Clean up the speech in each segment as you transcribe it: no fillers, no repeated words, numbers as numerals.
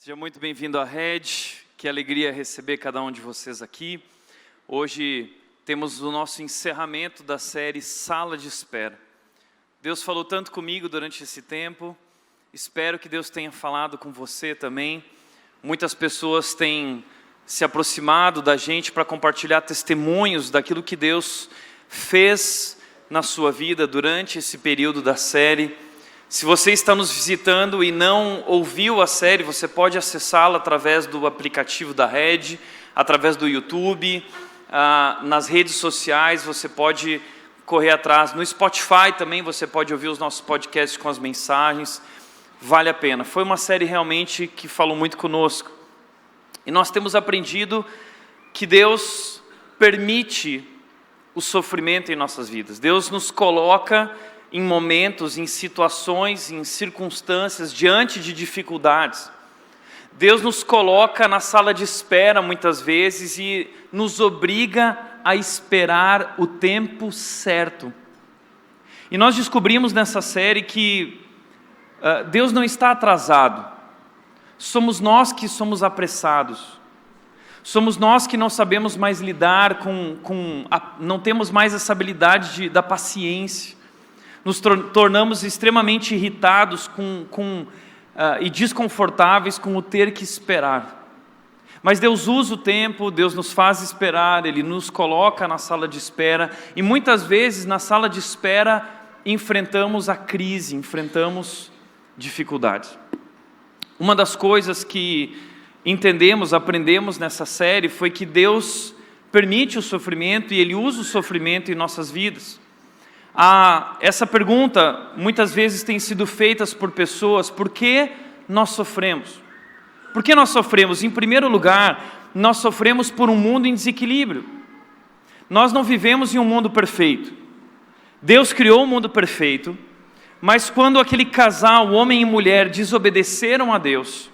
Seja muito bem-vindo à Rede, que alegria receber cada um de vocês aqui. Hoje temos o nosso encerramento da série Sala de Espera. Deus falou tanto comigo durante esse tempo, espero que Deus tenha falado com você também. Muitas pessoas têm se aproximado da gente para compartilhar testemunhos daquilo que Deus fez na sua vida durante esse período da série. Se você está nos visitando e não ouviu a série, você pode acessá-la através do aplicativo da Rede, através do YouTube, nas redes sociais, você pode correr atrás. No Spotify também você pode ouvir os nossos podcasts com as mensagens, vale a pena. Foi uma série realmente que falou muito conosco. E nós temos aprendido que Deus permite o sofrimento em nossas vidas. Deus nos coloca em momentos, em situações, em circunstâncias, diante de dificuldades. Deus nos coloca na sala de espera muitas vezes e nos obriga a esperar o tempo certo. E nós descobrimos nessa série que Deus não está atrasado. Somos nós que somos apressados. Somos nós que não sabemos mais lidar não temos mais essa habilidade da paciência. Nos tornamos extremamente irritados e desconfortáveis com o ter que esperar. Mas Deus usa o tempo, Deus nos faz esperar, Ele nos coloca na sala de espera. E muitas vezes na sala de espera enfrentamos a crise, enfrentamos dificuldades. Uma das coisas que aprendemos nessa série foi que Deus permite o sofrimento e Ele usa o sofrimento em nossas vidas. Essa pergunta muitas vezes tem sido feita por pessoas: por que nós sofremos? Por que nós sofremos? Em primeiro lugar, nós sofremos por um mundo em desequilíbrio. Nós não vivemos em um mundo perfeito. Deus criou um mundo perfeito, mas quando aquele casal, homem e mulher, desobedeceram a Deus,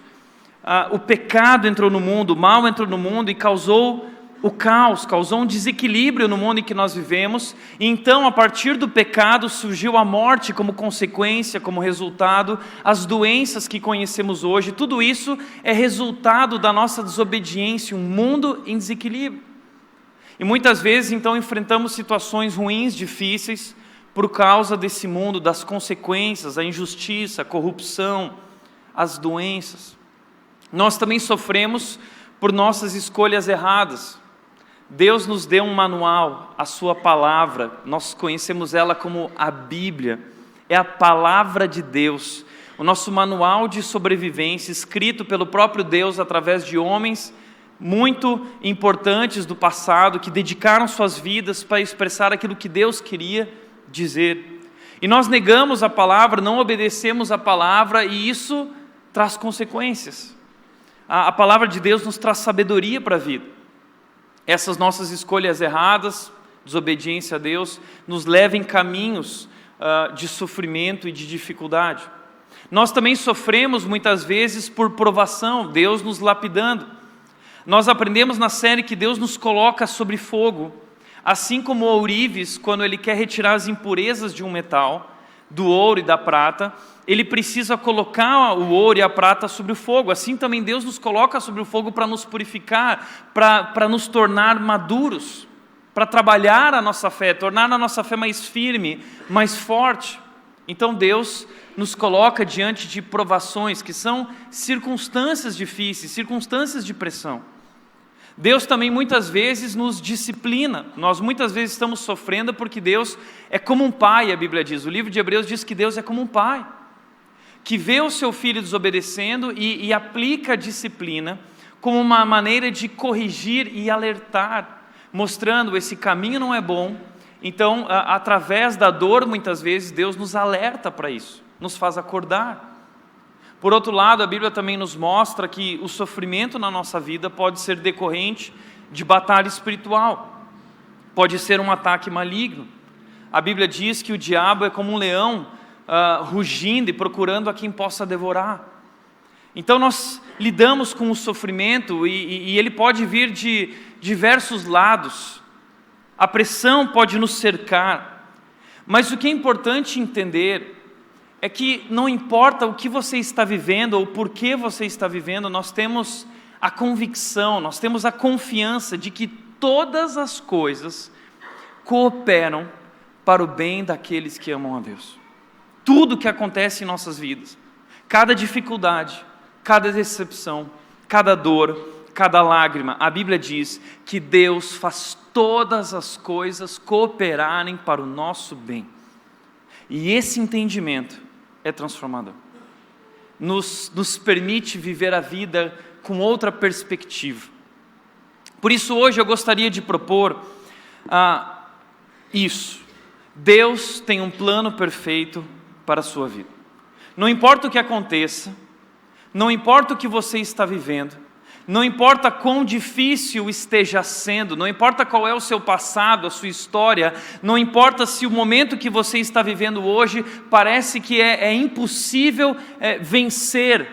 o pecado entrou no mundo, o mal entrou no mundo e causou o caos, causou um desequilíbrio no mundo em que nós vivemos. E então, a partir do pecado, surgiu a morte como consequência, como resultado, as doenças que conhecemos hoje. Tudo isso é resultado da nossa desobediência, um mundo em desequilíbrio. E muitas vezes, então, enfrentamos situações ruins, difíceis, por causa desse mundo, das consequências, a injustiça, a corrupção, as doenças. Nós também sofremos por nossas escolhas erradas. Deus nos deu um manual, a sua palavra, nós conhecemos ela como a Bíblia, é a palavra de Deus, o nosso manual de sobrevivência, escrito pelo próprio Deus através de homens muito importantes do passado, que dedicaram suas vidas para expressar aquilo que Deus queria dizer. E nós negamos a palavra, não obedecemos a palavra, e isso traz consequências. A palavra de Deus nos traz sabedoria para a vida. Essas nossas escolhas erradas, desobediência a Deus, nos levam em caminhos de sofrimento e de dificuldade. Nós também sofremos muitas vezes por provação, Deus nos lapidando. Nós aprendemos na série que Deus nos coloca sobre fogo, assim como o ourives, quando ele quer retirar as impurezas de um metal, do ouro e da prata, ele precisa colocar o ouro e a prata sobre o fogo. Assim também Deus nos coloca sobre o fogo para nos purificar, para nos tornar maduros, para trabalhar a nossa fé, tornar a nossa fé mais firme, mais forte. Então Deus nos coloca diante de provações, que são circunstâncias difíceis, circunstâncias de pressão. Deus também muitas vezes nos disciplina. Nós muitas vezes estamos sofrendo porque Deus é como um pai, a Bíblia diz. O livro de Hebreus diz que Deus é como um pai, que vê o seu filho desobedecendo e aplica a disciplina como uma maneira de corrigir e alertar, mostrando esse caminho não é bom. Então, através da dor, muitas vezes, Deus nos alerta para isso, nos faz acordar. Por outro lado, a Bíblia também nos mostra que o sofrimento na nossa vida pode ser decorrente de batalha espiritual, pode ser um ataque maligno. A Bíblia diz que o diabo é como um leão rugindo e procurando a quem possa devorar. Então nós lidamos com o sofrimento e ele pode vir de diversos lados. A pressão pode nos cercar, mas o que é importante entender é que não importa o que você está vivendo ou por que você está vivendo, nós temos a convicção, nós temos a confiança de que todas as coisas cooperam para o bem daqueles que amam a Deus. Tudo que acontece em nossas vidas, cada dificuldade, cada decepção, cada dor, cada lágrima, a Bíblia diz que Deus faz todas as coisas cooperarem para o nosso bem. E esse entendimento é transformador. Nos permite viver a vida com outra perspectiva. Por isso hoje eu gostaria de propor isso. Deus tem um plano perfeito para a sua vida. Não importa o que aconteça, não importa o que você está vivendo, não importa quão difícil esteja sendo, não importa qual é o seu passado, a sua história, não importa se o momento que você está vivendo hoje parece que é impossível vencer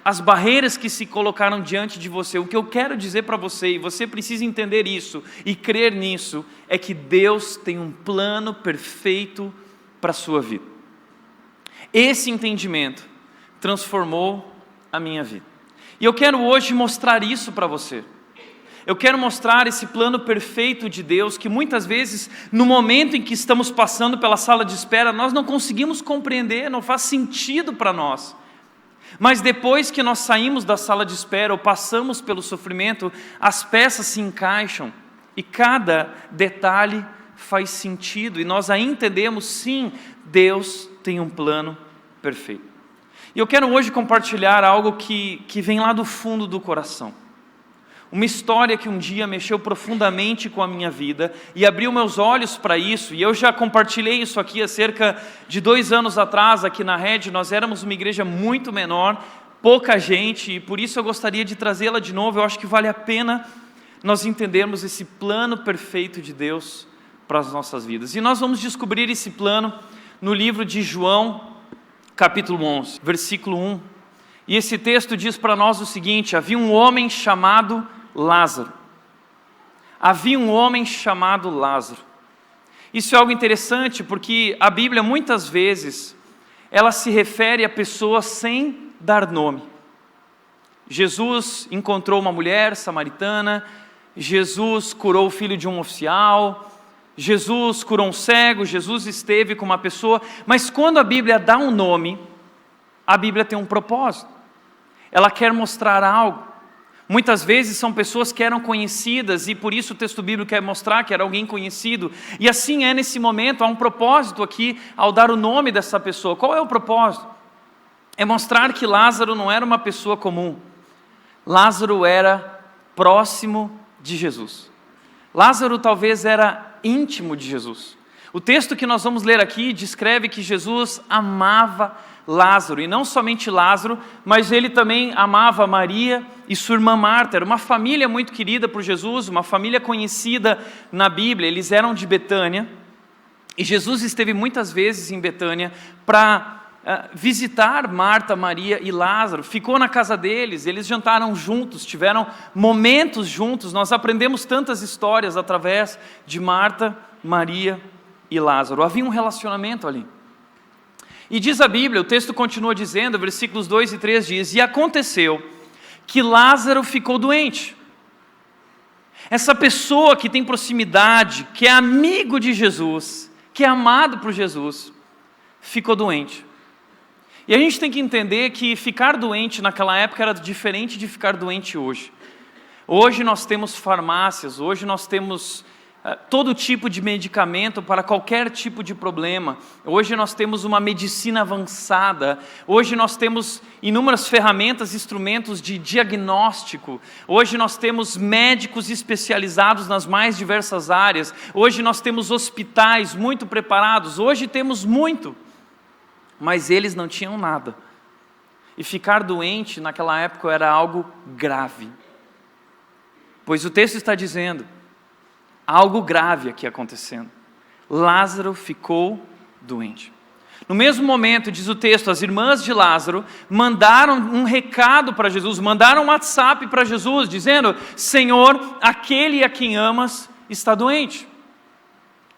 as barreiras que se colocaram diante de você. O que eu quero dizer para você, e você precisa entender isso e crer nisso, é que Deus tem um plano perfeito para a sua vida. Esse entendimento transformou a minha vida. E eu quero hoje mostrar isso para você. Eu quero mostrar esse plano perfeito de Deus, que muitas vezes, no momento em que estamos passando pela sala de espera, nós não conseguimos compreender, não faz sentido para nós. Mas depois que nós saímos da sala de espera, ou passamos pelo sofrimento, as peças se encaixam, e cada detalhe faz sentido, e nós aí entendemos, sim, Deus tem um plano perfeito. E eu quero hoje compartilhar algo que vem lá do fundo do coração. Uma história que um dia mexeu profundamente com a minha vida e abriu meus olhos para isso. E eu já compartilhei isso aqui há cerca de 2 anos atrás, aqui na Rede. Nós éramos uma igreja muito menor, pouca gente, e por isso eu gostaria de trazê-la de novo. Eu acho que vale a pena nós entendermos esse plano perfeito de Deus para as nossas vidas. E nós vamos descobrir esse plano no livro de João, capítulo 11, versículo 1, e esse texto diz para nós o seguinte: havia um homem chamado Lázaro. Havia um homem chamado Lázaro. Isso é algo interessante, porque a Bíblia muitas vezes, ela se refere a pessoas sem dar nome. Jesus encontrou uma mulher samaritana, Jesus curou o filho de um oficial, Jesus curou um cego, Jesus esteve com uma pessoa, mas quando a Bíblia dá um nome, a Bíblia tem um propósito, ela quer mostrar algo. Muitas vezes são pessoas que eram conhecidas e por isso o texto bíblico quer mostrar que era alguém conhecido, e assim é nesse momento, há um propósito aqui ao dar o nome dessa pessoa. Qual é o propósito? É mostrar que Lázaro não era uma pessoa comum, Lázaro era próximo de Jesus. Lázaro talvez era íntimo de Jesus. O texto que nós vamos ler aqui descreve que Jesus amava Lázaro, e não somente Lázaro, mas ele também amava Maria e sua irmã Marta. Era uma família muito querida por Jesus, uma família conhecida na Bíblia. Eles eram de Betânia, e Jesus esteve muitas vezes em Betânia para visitar Marta, Maria e Lázaro. Ficou na casa deles, eles jantaram juntos, tiveram momentos juntos. Nós aprendemos tantas histórias através de Marta, Maria e Lázaro. Havia um relacionamento ali. E diz a Bíblia, o texto continua dizendo, versículos 2 e 3 diz: e aconteceu que Lázaro ficou doente. Essa pessoa que tem proximidade, que é amigo de Jesus, que é amado por Jesus, ficou doente. E a gente tem que entender que ficar doente naquela época era diferente de ficar doente hoje. Hoje nós temos farmácias, hoje nós temos todo tipo de medicamento para qualquer tipo de problema. Hoje nós temos uma medicina avançada. Hoje nós temos inúmeras ferramentas, instrumentos de diagnóstico. Hoje nós temos médicos especializados nas mais diversas áreas. Hoje nós temos hospitais muito preparados. Hoje temos muito. Mas eles não tinham nada. E ficar doente naquela época era algo grave. Pois o texto está dizendo, algo grave aqui acontecendo. Lázaro ficou doente. No mesmo momento, diz o texto, as irmãs de Lázaro mandaram um recado para Jesus, mandaram um WhatsApp para Jesus, dizendo: Senhor, aquele a quem amas está doente.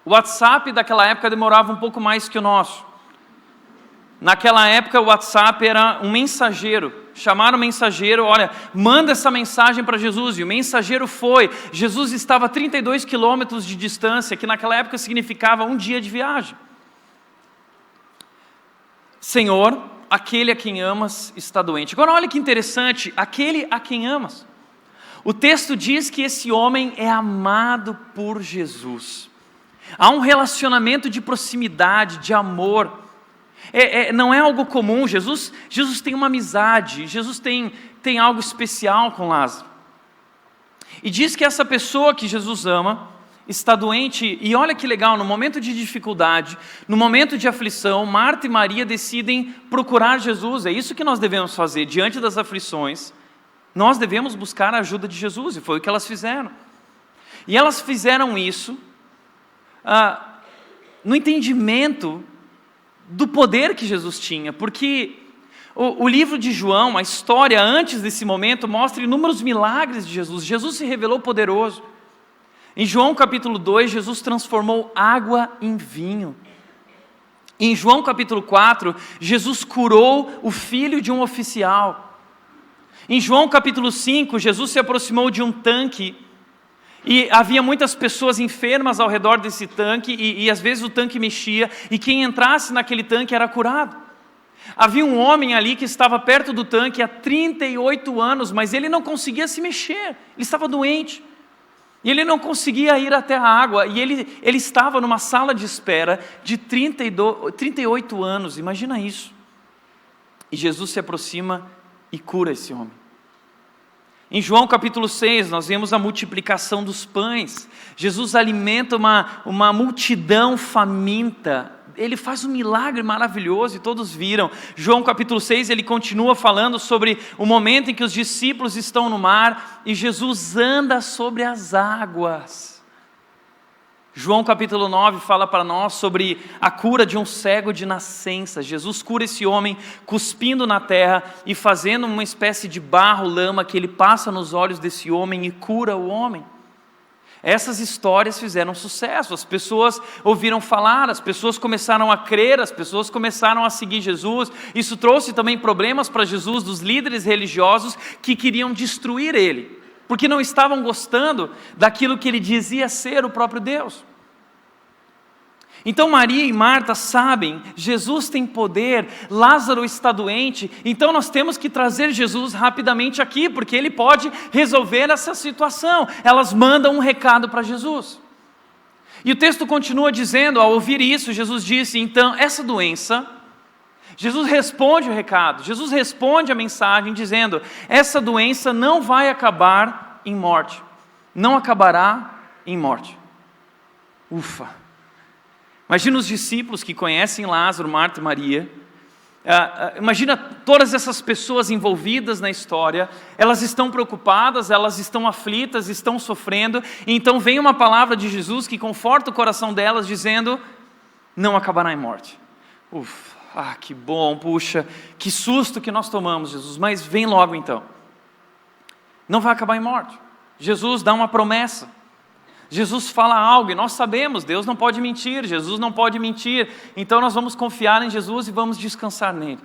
O WhatsApp daquela época demorava um pouco mais que o nosso. Naquela época o WhatsApp era um mensageiro. Chamaram o mensageiro, olha, manda essa mensagem para Jesus. E o mensageiro foi. Jesus estava a 32 quilômetros de distância, que naquela época significava um dia de viagem. Senhor, aquele a quem amas está doente. Agora olha que interessante, aquele a quem amas. O texto diz que esse homem é amado por Jesus. Há um relacionamento de proximidade, de amor. Não é algo comum. Jesus tem uma amizade, Jesus tem algo especial com Lázaro. E diz que essa pessoa que Jesus ama está doente, e olha que legal, no momento de dificuldade, no momento de aflição, Marta e Maria decidem procurar Jesus. É isso que nós devemos fazer, diante das aflições, nós devemos buscar a ajuda de Jesus, e foi o que elas fizeram. E elas fizeram isso no entendimento do poder que Jesus tinha, porque o livro de João, a história antes desse momento, mostra inúmeros milagres de Jesus. Jesus se revelou poderoso. Em João capítulo 2, Jesus transformou água em vinho. Em João capítulo 4, Jesus curou o filho de um oficial. Em João capítulo 5, Jesus se aproximou de um tanque, e havia muitas pessoas enfermas ao redor desse tanque, e às vezes o tanque mexia, e quem entrasse naquele tanque era curado. Havia um homem ali que estava perto do tanque há 38 anos, mas ele não conseguia se mexer, ele estava doente. E ele não conseguia ir até a água, e ele estava numa sala de espera de 38 anos, imagina isso. E Jesus se aproxima e cura esse homem. Em João capítulo 6, nós vemos a multiplicação dos pães. Jesus alimenta uma multidão faminta. Ele faz um milagre maravilhoso e todos viram. João capítulo 6, ele continua falando sobre o momento em que os discípulos estão no mar e Jesus anda sobre as águas. João capítulo 9 fala para nós sobre a cura de um cego de nascença. Jesus cura esse homem cuspindo na terra e fazendo uma espécie de barro, lama, que ele passa nos olhos desse homem e cura o homem. Essas histórias fizeram sucesso, as pessoas ouviram falar, as pessoas começaram a crer, as pessoas começaram a seguir Jesus. Isso trouxe também problemas para Jesus dos líderes religiosos que queriam destruir ele, porque não estavam gostando daquilo que ele dizia ser o próprio Deus. Então Maria e Marta sabem, Jesus tem poder, Lázaro está doente, então nós temos que trazer Jesus rapidamente aqui, porque ele pode resolver essa situação. Elas mandam um recado para Jesus. E o texto continua dizendo, ao ouvir isso, Jesus disse, então, essa doença, Jesus responde o recado, Jesus responde a mensagem dizendo, essa doença não vai acabar em morte, não acabará em morte. Ufa! Imagina os discípulos que conhecem Lázaro, Marta e Maria. Imagina todas essas pessoas envolvidas na história. Elas estão preocupadas, elas estão aflitas, estão sofrendo. E então vem uma palavra de Jesus que conforta o coração delas, dizendo, não acabará em morte. Ufa, que bom, puxa, que susto que nós tomamos, Jesus. Mas vem logo então. Não vai acabar em morte. Jesus dá uma promessa. Jesus fala algo e nós sabemos, Deus não pode mentir, Jesus não pode mentir, então nós vamos confiar em Jesus e vamos descansar nele.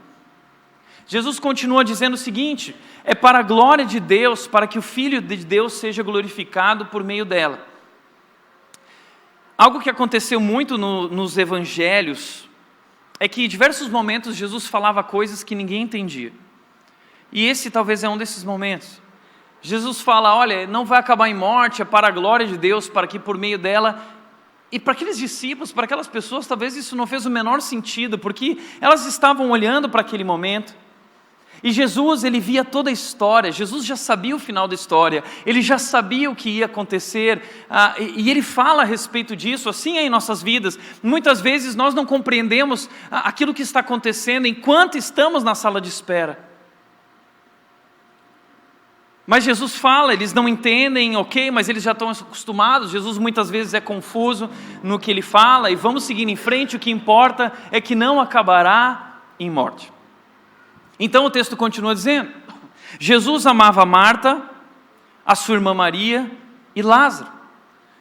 Jesus continua dizendo o seguinte, é para a glória de Deus, para que o Filho de Deus seja glorificado por meio dela. Algo que aconteceu muito nos evangelhos, é que em diversos momentos Jesus falava coisas que ninguém entendia, e esse talvez é um desses momentos. Jesus fala, olha, não vai acabar em morte, é para a glória de Deus, para que por meio dela, e para aqueles discípulos, para aquelas pessoas, talvez isso não fez o menor sentido, porque elas estavam olhando para aquele momento, e Jesus, ele via toda a história, Jesus já sabia o final da história, ele já sabia o que ia acontecer, e ele fala a respeito disso. Assim é em nossas vidas, muitas vezes nós não compreendemos aquilo que está acontecendo, enquanto estamos na sala de espera. Mas Jesus fala, eles não entendem, ok, mas eles já estão acostumados. Jesus muitas vezes é confuso no que ele fala, e vamos seguir em frente, o que importa é que não acabará em morte. Então o texto continua dizendo, Jesus amava Marta, a sua irmã Maria e Lázaro.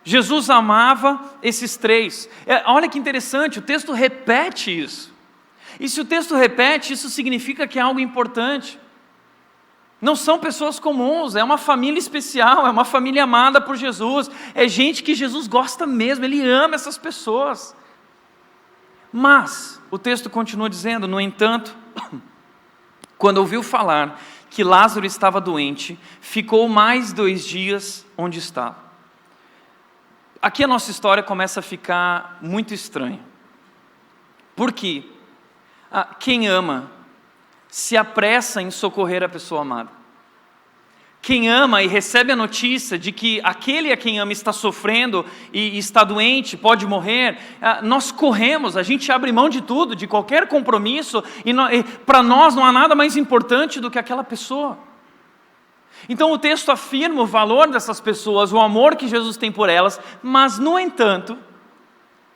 Jesus amava esses três. Olha que interessante, o texto repete isso. E se o texto repete, isso significa que é algo importante. Não são pessoas comuns, é uma família especial, é uma família amada por Jesus, é gente que Jesus gosta mesmo, Ele ama essas pessoas. Mas, o texto continua dizendo, no entanto, quando ouviu falar que Lázaro estava doente, ficou mais 2 dias onde estava. Aqui a nossa história começa a ficar muito estranha. Por quê? Quem ama se apressa em socorrer a pessoa amada. Quem ama e recebe a notícia de que aquele a quem ama está sofrendo e está doente, pode morrer, nós corremos, a gente abre mão de tudo, de qualquer compromisso, e para nós não há nada mais importante do que aquela pessoa. Então o texto afirma o valor dessas pessoas, o amor que Jesus tem por elas, mas no entanto,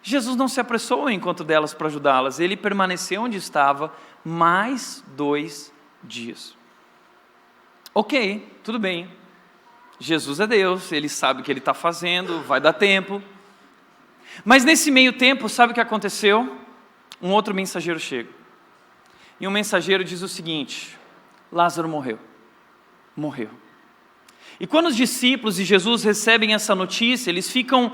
Jesus não se apressou ao encontro delas para ajudá-las, Ele permaneceu onde estava mais 2 dias. Ok, tudo bem, Jesus é Deus, Ele sabe o que Ele está fazendo, vai dar tempo. Mas nesse meio tempo, sabe o que aconteceu? Um outro mensageiro chega. E o mensageiro diz o seguinte: Lázaro morreu. E quando os discípulos de Jesus recebem essa notícia, eles ficam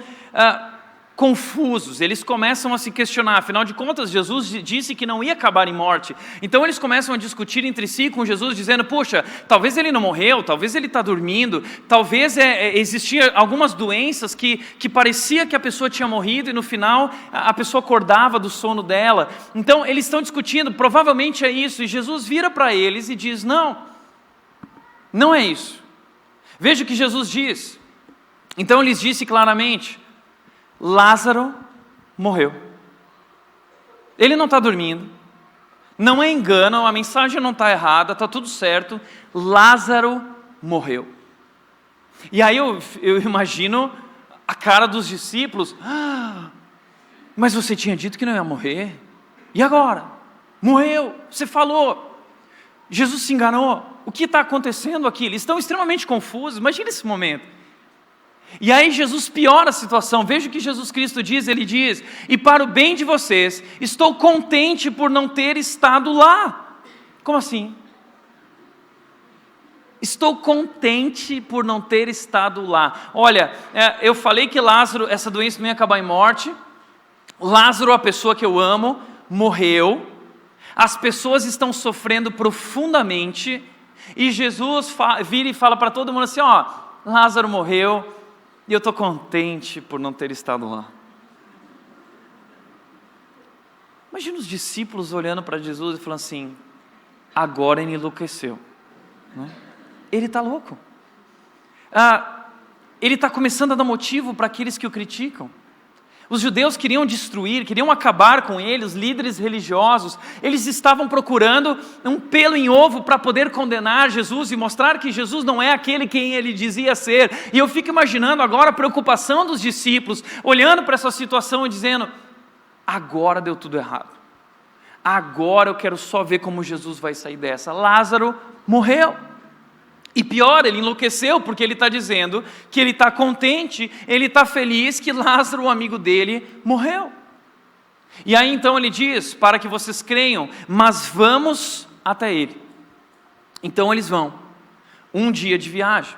confusos, eles começam a se questionar, afinal de contas Jesus disse que não ia acabar em morte, então eles começam a discutir entre si com Jesus, dizendo, poxa, talvez ele não morreu, talvez ele está dormindo, talvez existiam algumas doenças que parecia que a pessoa tinha morrido e no final a pessoa acordava do sono dela, então eles estão discutindo, provavelmente é isso, e Jesus vira para eles e diz, não é isso. Veja o que Jesus diz. Então ele disse claramente, Lázaro morreu. Ele não está dormindo, não é engano, a mensagem não está errada, está tudo certo, Lázaro morreu. E aí eu imagino a cara dos discípulos, mas você tinha dito que não ia morrer, e agora? Morreu, você falou, Jesus se enganou, o que está acontecendo aqui? Eles estão extremamente confusos, imagina esse momento. E aí Jesus piora a situação, veja o que Jesus Cristo diz, Ele diz, e para o bem de vocês, estou contente por não ter estado lá. Como assim? Estou contente por não ter estado lá. Olha, eu falei que Lázaro, essa doença não ia acabar em morte, Lázaro, a pessoa que eu amo, morreu, as pessoas estão sofrendo profundamente, e Jesus vira e fala para todo mundo assim, Lázaro morreu, e eu estou contente por não ter estado lá. Imagina os discípulos olhando para Jesus e falando assim, agora ele enlouqueceu. Ele está louco. Ele está começando a dar motivo para aqueles que o criticam. Os judeus queriam destruir, queriam acabar com ele, os líderes religiosos. Eles estavam procurando um pelo em ovo para poder condenar Jesus e mostrar que Jesus não é aquele quem ele dizia ser. E eu fico imaginando agora a preocupação dos discípulos, olhando para essa situação e dizendo, agora deu tudo errado. Agora eu quero só ver como Jesus vai sair dessa. Lázaro morreu. E pior, ele enlouqueceu porque ele está dizendo que ele está contente, ele está feliz que Lázaro, o amigo dele, morreu. E aí então ele diz, para que vocês creiam, mas vamos até ele. Então eles vão, um dia de viagem.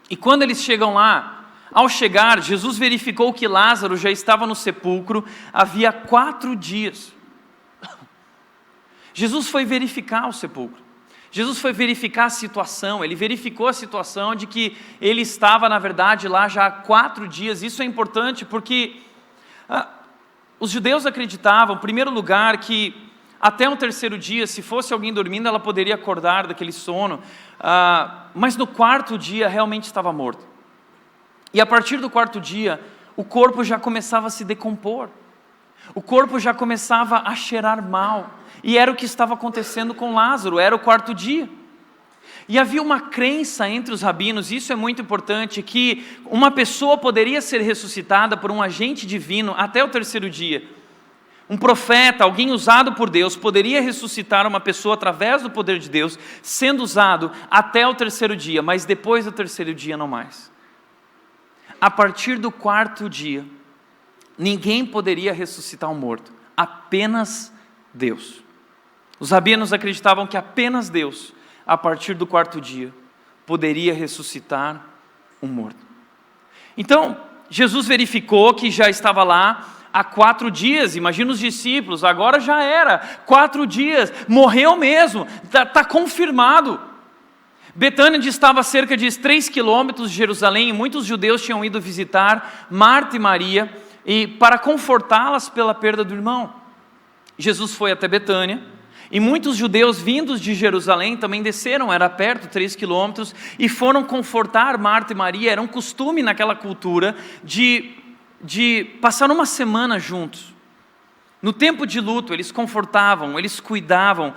E quando eles chegam lá, ao chegar, Jesus verificou que Lázaro já estava no sepulcro havia 4 dias. Jesus foi verificar o sepulcro. Jesus foi verificar a situação, ele verificou a situação de que ele estava, na verdade, lá já há 4 dias. Isso é importante porque os judeus acreditavam, em primeiro lugar, que até o 3º dia, se fosse alguém dormindo, ela poderia acordar daquele sono, mas no 4º dia realmente estava morto. E a partir do 4º dia, o corpo já começava a se decompor, o corpo já começava a cheirar mal. E era o que estava acontecendo com Lázaro, era o 4º dia. E havia uma crença entre os rabinos, isso é muito importante, que uma pessoa poderia ser ressuscitada por um agente divino até o 3º dia. Um profeta, alguém usado por Deus, poderia ressuscitar uma pessoa através do poder de Deus, sendo usado até o 3º dia, mas depois do 3º dia não mais. A partir do 4º dia, ninguém poderia ressuscitar um morto, apenas Deus. Os rabinos acreditavam que apenas Deus, a partir do 4º dia, poderia ressuscitar um morto. Então, Jesus verificou que já estava lá há 4 dias, imagina os discípulos, agora já era, 4 dias, morreu mesmo, está confirmado. Betânia distava a cerca de 3 quilômetros de Jerusalém, e muitos judeus tinham ido visitar Marta e Maria, e para confortá-las pela perda do irmão. Jesus foi até Betânia, e muitos judeus vindos de Jerusalém também desceram, era perto, 3 quilômetros, e foram confortar Marta e Maria. Era um costume naquela cultura de passar uma semana juntos. No tempo de luto, eles confortavam, eles cuidavam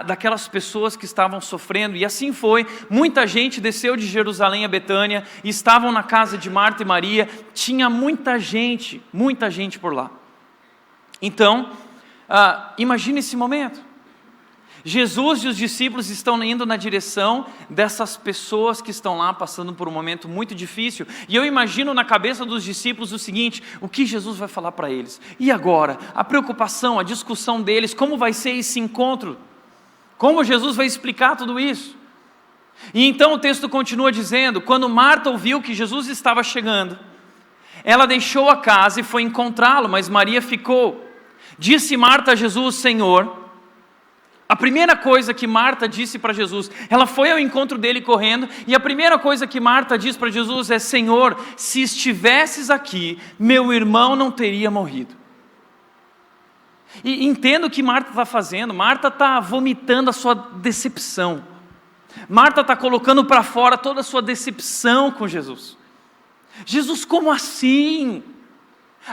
daquelas pessoas que estavam sofrendo, e assim foi. Muita gente desceu de Jerusalém a Betânia, e estavam na casa de Marta e Maria, tinha muita gente por lá. Então, imagine esse momento. Jesus e os discípulos estão indo na direção dessas pessoas que estão lá passando por um momento muito difícil. E eu imagino na cabeça dos discípulos o seguinte: o que Jesus vai falar para eles? E agora? A preocupação, a discussão deles, como vai ser esse encontro? Como Jesus vai explicar tudo isso? E então o texto continua dizendo: quando Marta ouviu que Jesus estava chegando, ela deixou a casa e foi encontrá-lo, mas Maria ficou. Disse Marta a Jesus: Senhor... A primeira coisa que Marta disse para Jesus, ela foi ao encontro dele correndo, e a primeira coisa que Marta diz para Jesus é: Senhor, se estivesses aqui, meu irmão não teria morrido. E entendo o que Marta está fazendo. Marta está vomitando a sua decepção. Marta está colocando para fora toda a sua decepção com Jesus. Jesus, como assim?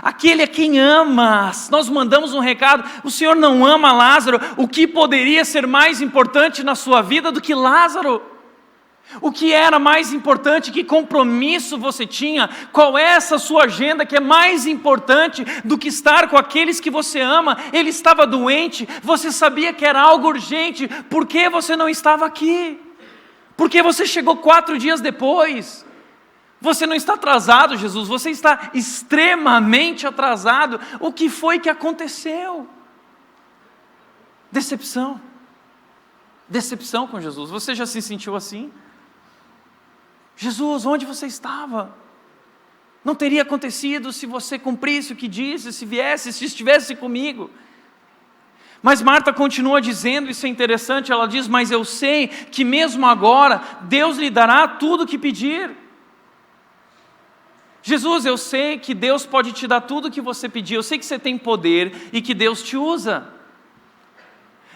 Aquele é quem ama. Nós mandamos um recado: o Senhor não ama Lázaro. O que poderia ser mais importante na sua vida do que Lázaro? O que era mais importante? Que compromisso você tinha? Qual é essa sua agenda que é mais importante do que estar com aqueles que você ama? Ele estava doente, você sabia que era algo urgente. Por que você não estava aqui? Por que você chegou 4 dias depois? Você não está atrasado, Jesus, você está extremamente atrasado. O que foi que aconteceu? Decepção. Decepção com Jesus. Você já se sentiu assim? Jesus, onde você estava? Não teria acontecido se você cumprisse o que disse, se viesse, se estivesse comigo. Mas Marta continua dizendo, isso é interessante, ela diz: mas eu sei que mesmo agora Deus lhe dará tudo o que pedir. Jesus, eu sei que Deus pode te dar tudo o que você pedir, eu sei que você tem poder e que Deus te usa.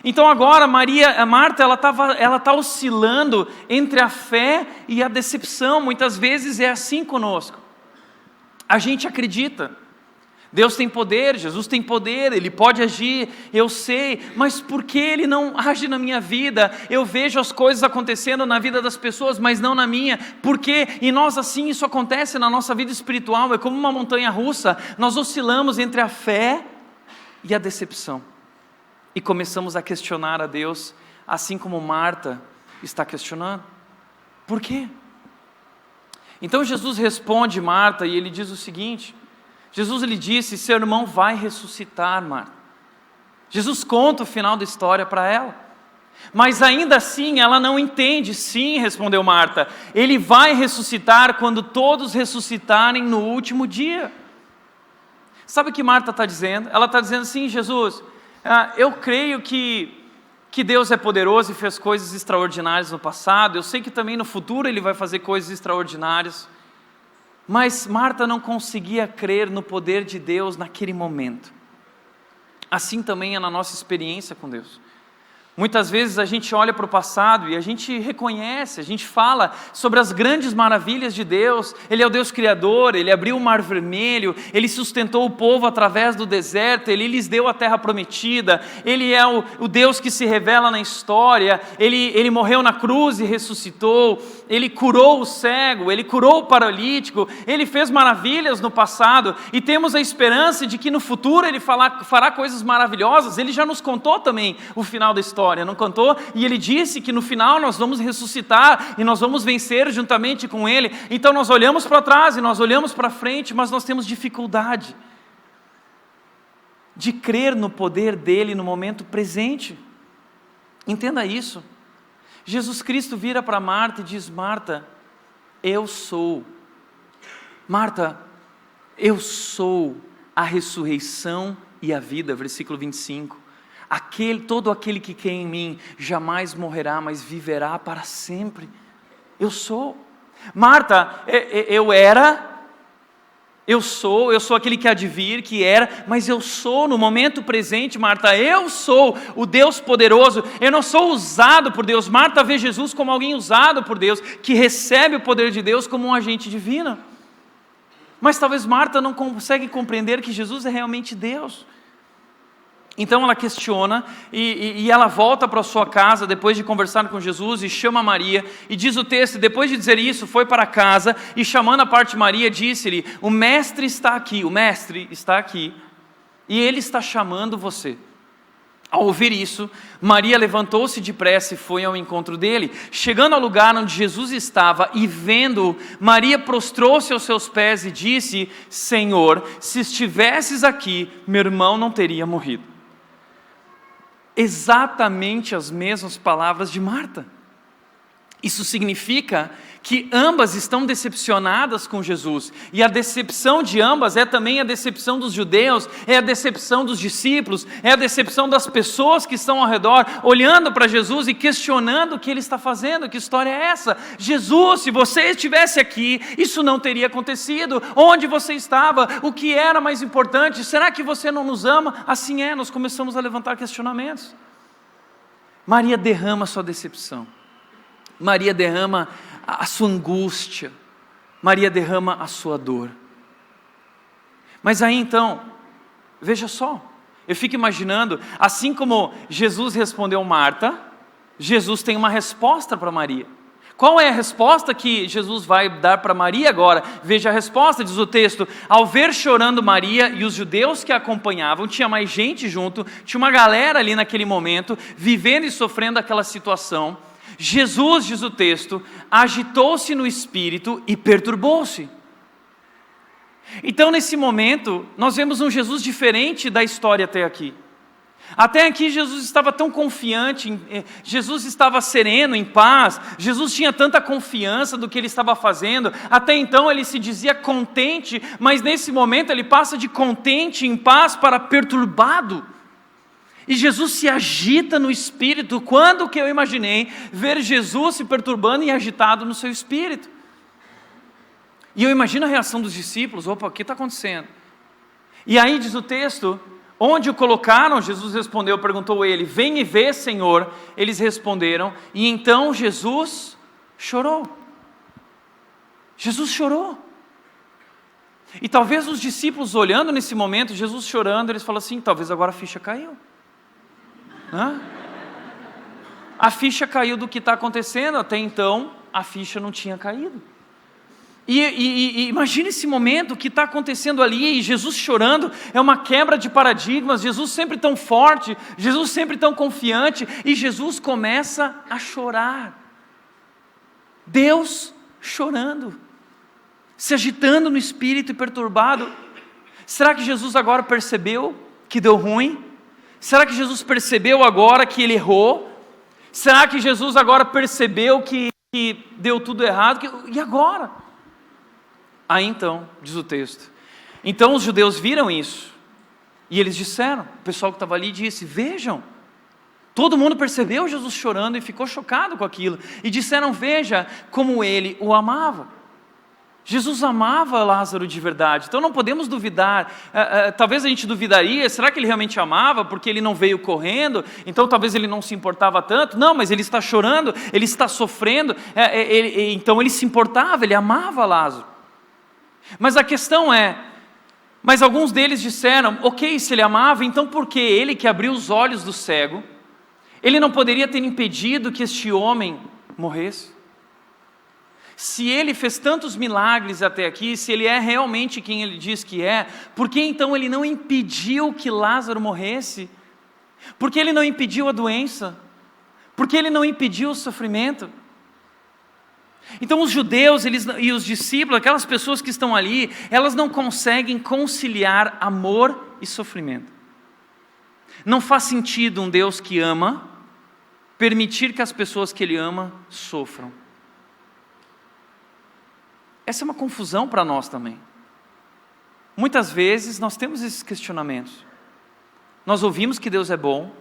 Então agora Marta, ela está oscilando entre a fé e a decepção. Muitas vezes é assim conosco. A gente acredita, Deus tem poder, Jesus tem poder, Ele pode agir, eu sei, mas por que Ele não age na minha vida? Eu vejo as coisas acontecendo na vida das pessoas, mas não na minha. Por quê? E nós assim, isso acontece na nossa vida espiritual, é como uma montanha russa. Nós oscilamos entre a fé e a decepção. E começamos a questionar a Deus, assim como Marta está questionando. Por quê? Então Jesus responde Marta e Ele diz o seguinte... Jesus lhe disse: seu irmão vai ressuscitar, Marta. Jesus conta o final da história para ela. Mas ainda assim ela não entende. Sim, respondeu Marta, ele vai ressuscitar quando todos ressuscitarem no último dia. Sabe o que Marta está dizendo? Ela está dizendo: sim, Jesus, eu creio que Deus é poderoso e fez coisas extraordinárias no passado. Eu sei que também no futuro Ele vai fazer coisas extraordinárias. Mas Marta não conseguia crer no poder de Deus naquele momento. Assim também é na nossa experiência com Deus. Muitas vezes a gente olha para o passado e a gente reconhece, a gente fala sobre as grandes maravilhas de Deus. Ele é o Deus Criador, Ele abriu o Mar Vermelho, Ele sustentou o povo através do deserto, Ele lhes deu a terra prometida, Ele é o Deus que se revela na história, Ele morreu na cruz e ressuscitou, Ele curou o cego, Ele curou o paralítico, Ele fez maravilhas no passado e temos a esperança de que no futuro Ele fará coisas maravilhosas. Ele já nos contou também o final da história. Não contou? E Ele disse que no final nós vamos ressuscitar e nós vamos vencer juntamente com Ele. Então nós olhamos para trás e nós olhamos para frente, mas nós temos dificuldade. de crer no poder dele no momento presente. Entenda isso. Jesus Cristo vira para Marta e diz: Marta, eu sou. Marta, eu sou a ressurreição e a vida. Versículo 25. Todo aquele que crê em mim jamais morrerá, mas viverá para sempre. Eu sou. Marta, eu sou aquele que há de vir, que era, mas eu sou no momento presente, Marta, eu sou o Deus poderoso, eu não sou usado por Deus. Marta vê Jesus como alguém usado por Deus, que recebe o poder de Deus como um agente divino. Mas talvez Marta não consegue compreender que Jesus é realmente Deus. Então ela questiona e ela volta para a sua casa depois de conversar com Jesus e chama Maria, e diz o texto: depois de dizer isso, foi para casa e chamando a parte de Maria, disse-lhe: o mestre está aqui, e ele está chamando você. Ao ouvir isso, Maria levantou-se depressa e foi ao encontro dele. Chegando ao lugar onde Jesus estava e vendo-o, Maria prostrou-se aos seus pés e disse: Senhor, se estivesses aqui, meu irmão não teria morrido. Exatamente as mesmas palavras de Marta. Isso significa que ambas estão decepcionadas com Jesus, e a decepção de ambas é também a decepção dos judeus, é a decepção dos discípulos, é a decepção das pessoas que estão ao redor, olhando para Jesus e questionando o que ele está fazendo. Que história é essa? Jesus, se você estivesse aqui, isso não teria acontecido. Onde você estava? O que era mais importante? Será que você não nos ama? Assim é, nós começamos a levantar questionamentos. Maria derrama sua decepção, Maria derrama a sua angústia, Maria derrama a sua dor. Mas aí então, veja só, eu fico imaginando, assim como Jesus respondeu Marta, Jesus tem uma resposta para Maria. Qual é a resposta que Jesus vai dar para Maria agora? Veja a resposta, diz o texto: ao ver chorando Maria e os judeus que a acompanhavam, tinha mais gente junto, tinha uma galera ali naquele momento, vivendo e sofrendo aquela situação. Jesus, diz o texto, agitou-se no espírito e perturbou-se. Então nesse momento, nós vemos um Jesus diferente da história até aqui. Até aqui Jesus estava tão confiante, Jesus estava sereno, em paz, Jesus tinha tanta confiança do que ele estava fazendo, até então ele se dizia contente, mas nesse momento ele passa de contente, em paz, para perturbado. E Jesus se agita no espírito. Quando que eu imaginei ver Jesus se perturbando e agitado no seu espírito? E eu imagino a reação dos discípulos: opa, o que está acontecendo? E aí diz o texto: onde o colocaram? Jesus respondeu, perguntou ele: vem e vê, Senhor. Eles responderam, e então Jesus chorou. Jesus chorou. E talvez os discípulos olhando nesse momento, Jesus chorando, eles falam assim: talvez agora a ficha caiu. A ficha caiu do que está acontecendo. Até então a ficha não tinha caído. E imagine esse momento, o que está acontecendo ali, e Jesus chorando, é uma quebra de paradigmas. Jesus sempre tão forte, Jesus sempre tão confiante, e Jesus começa a chorar. Deus chorando, se agitando no espírito e perturbado. Será que Jesus agora percebeu que deu ruim? Será que Jesus percebeu agora que ele errou? Será que Jesus agora percebeu que deu tudo errado? E agora? Aí então, diz o texto, então os judeus viram isso, e eles disseram, o pessoal que estava ali disse: vejam, todo mundo percebeu Jesus chorando e ficou chocado com aquilo, e disseram: veja como ele o amava. Jesus amava Lázaro de verdade, então não podemos duvidar. Talvez a gente duvidaria, será que ele realmente amava porque ele não veio correndo, então talvez ele não se importava tanto? Não, mas ele está chorando, ele está sofrendo, então ele se importava, ele amava Lázaro. Mas a questão é, mas alguns deles disseram: ok, se ele amava, então por que ele que abriu os olhos do cego, ele não poderia ter impedido que este homem morresse? Se ele fez tantos milagres até aqui, se ele é realmente quem ele diz que é, por que então ele não impediu que Lázaro morresse? Por que ele não impediu a doença? Por que ele não impediu o sofrimento? Então os judeus e os discípulos, aquelas pessoas que estão ali, elas não conseguem conciliar amor e sofrimento. Não faz sentido um Deus que ama permitir que as pessoas que Ele ama sofram. Essa é uma confusão para nós também. Muitas vezes nós temos esses questionamentos. Nós ouvimos que Deus é bom,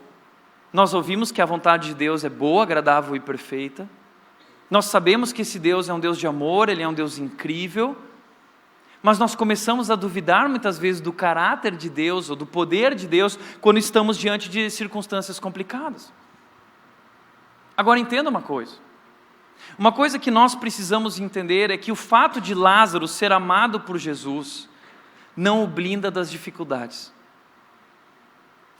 nós ouvimos que a vontade de Deus é boa, agradável e perfeita. Nós sabemos que esse Deus é um Deus de amor, Ele é um Deus incrível, mas nós começamos a duvidar muitas vezes do caráter de Deus ou do poder de Deus quando estamos diante de circunstâncias complicadas. Agora entenda uma coisa que nós precisamos entender é que o fato de Lázaro ser amado por Jesus não o blinda das dificuldades.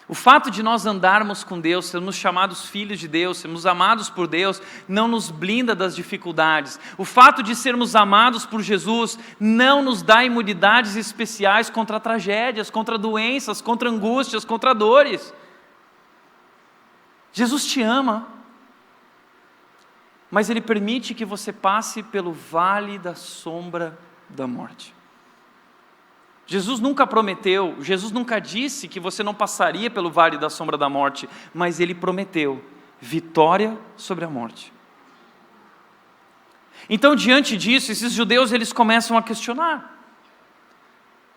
O fato de nós andarmos com Deus, sermos chamados filhos de Deus, sermos amados por Deus, não nos blinda das dificuldades. O fato de sermos amados por Jesus não nos dá imunidades especiais contra tragédias, contra doenças, contra angústias, contra dores. Jesus te ama, mas Ele permite que você passe pelo vale da sombra da morte. Jesus nunca prometeu, Jesus nunca disse que você não passaria pelo vale da sombra da morte, mas Ele prometeu vitória sobre a morte. Então, diante disso, esses judeus eles começam a questionar.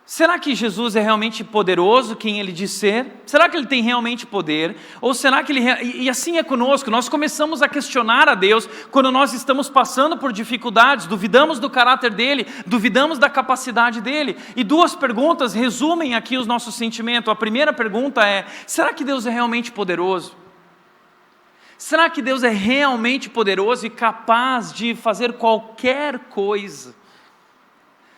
Será que Jesus é realmente poderoso, quem Ele diz ser? Será que Ele tem realmente poder? Ou será que Ele... E assim é conosco, nós começamos a questionar a Deus quando nós estamos passando por dificuldades, duvidamos do caráter dEle, duvidamos da capacidade dEle. E duas perguntas resumem aqui os nossos sentimentos. A primeira pergunta é, será que Deus é realmente poderoso? Será que Deus é realmente poderoso e capaz de fazer qualquer coisa?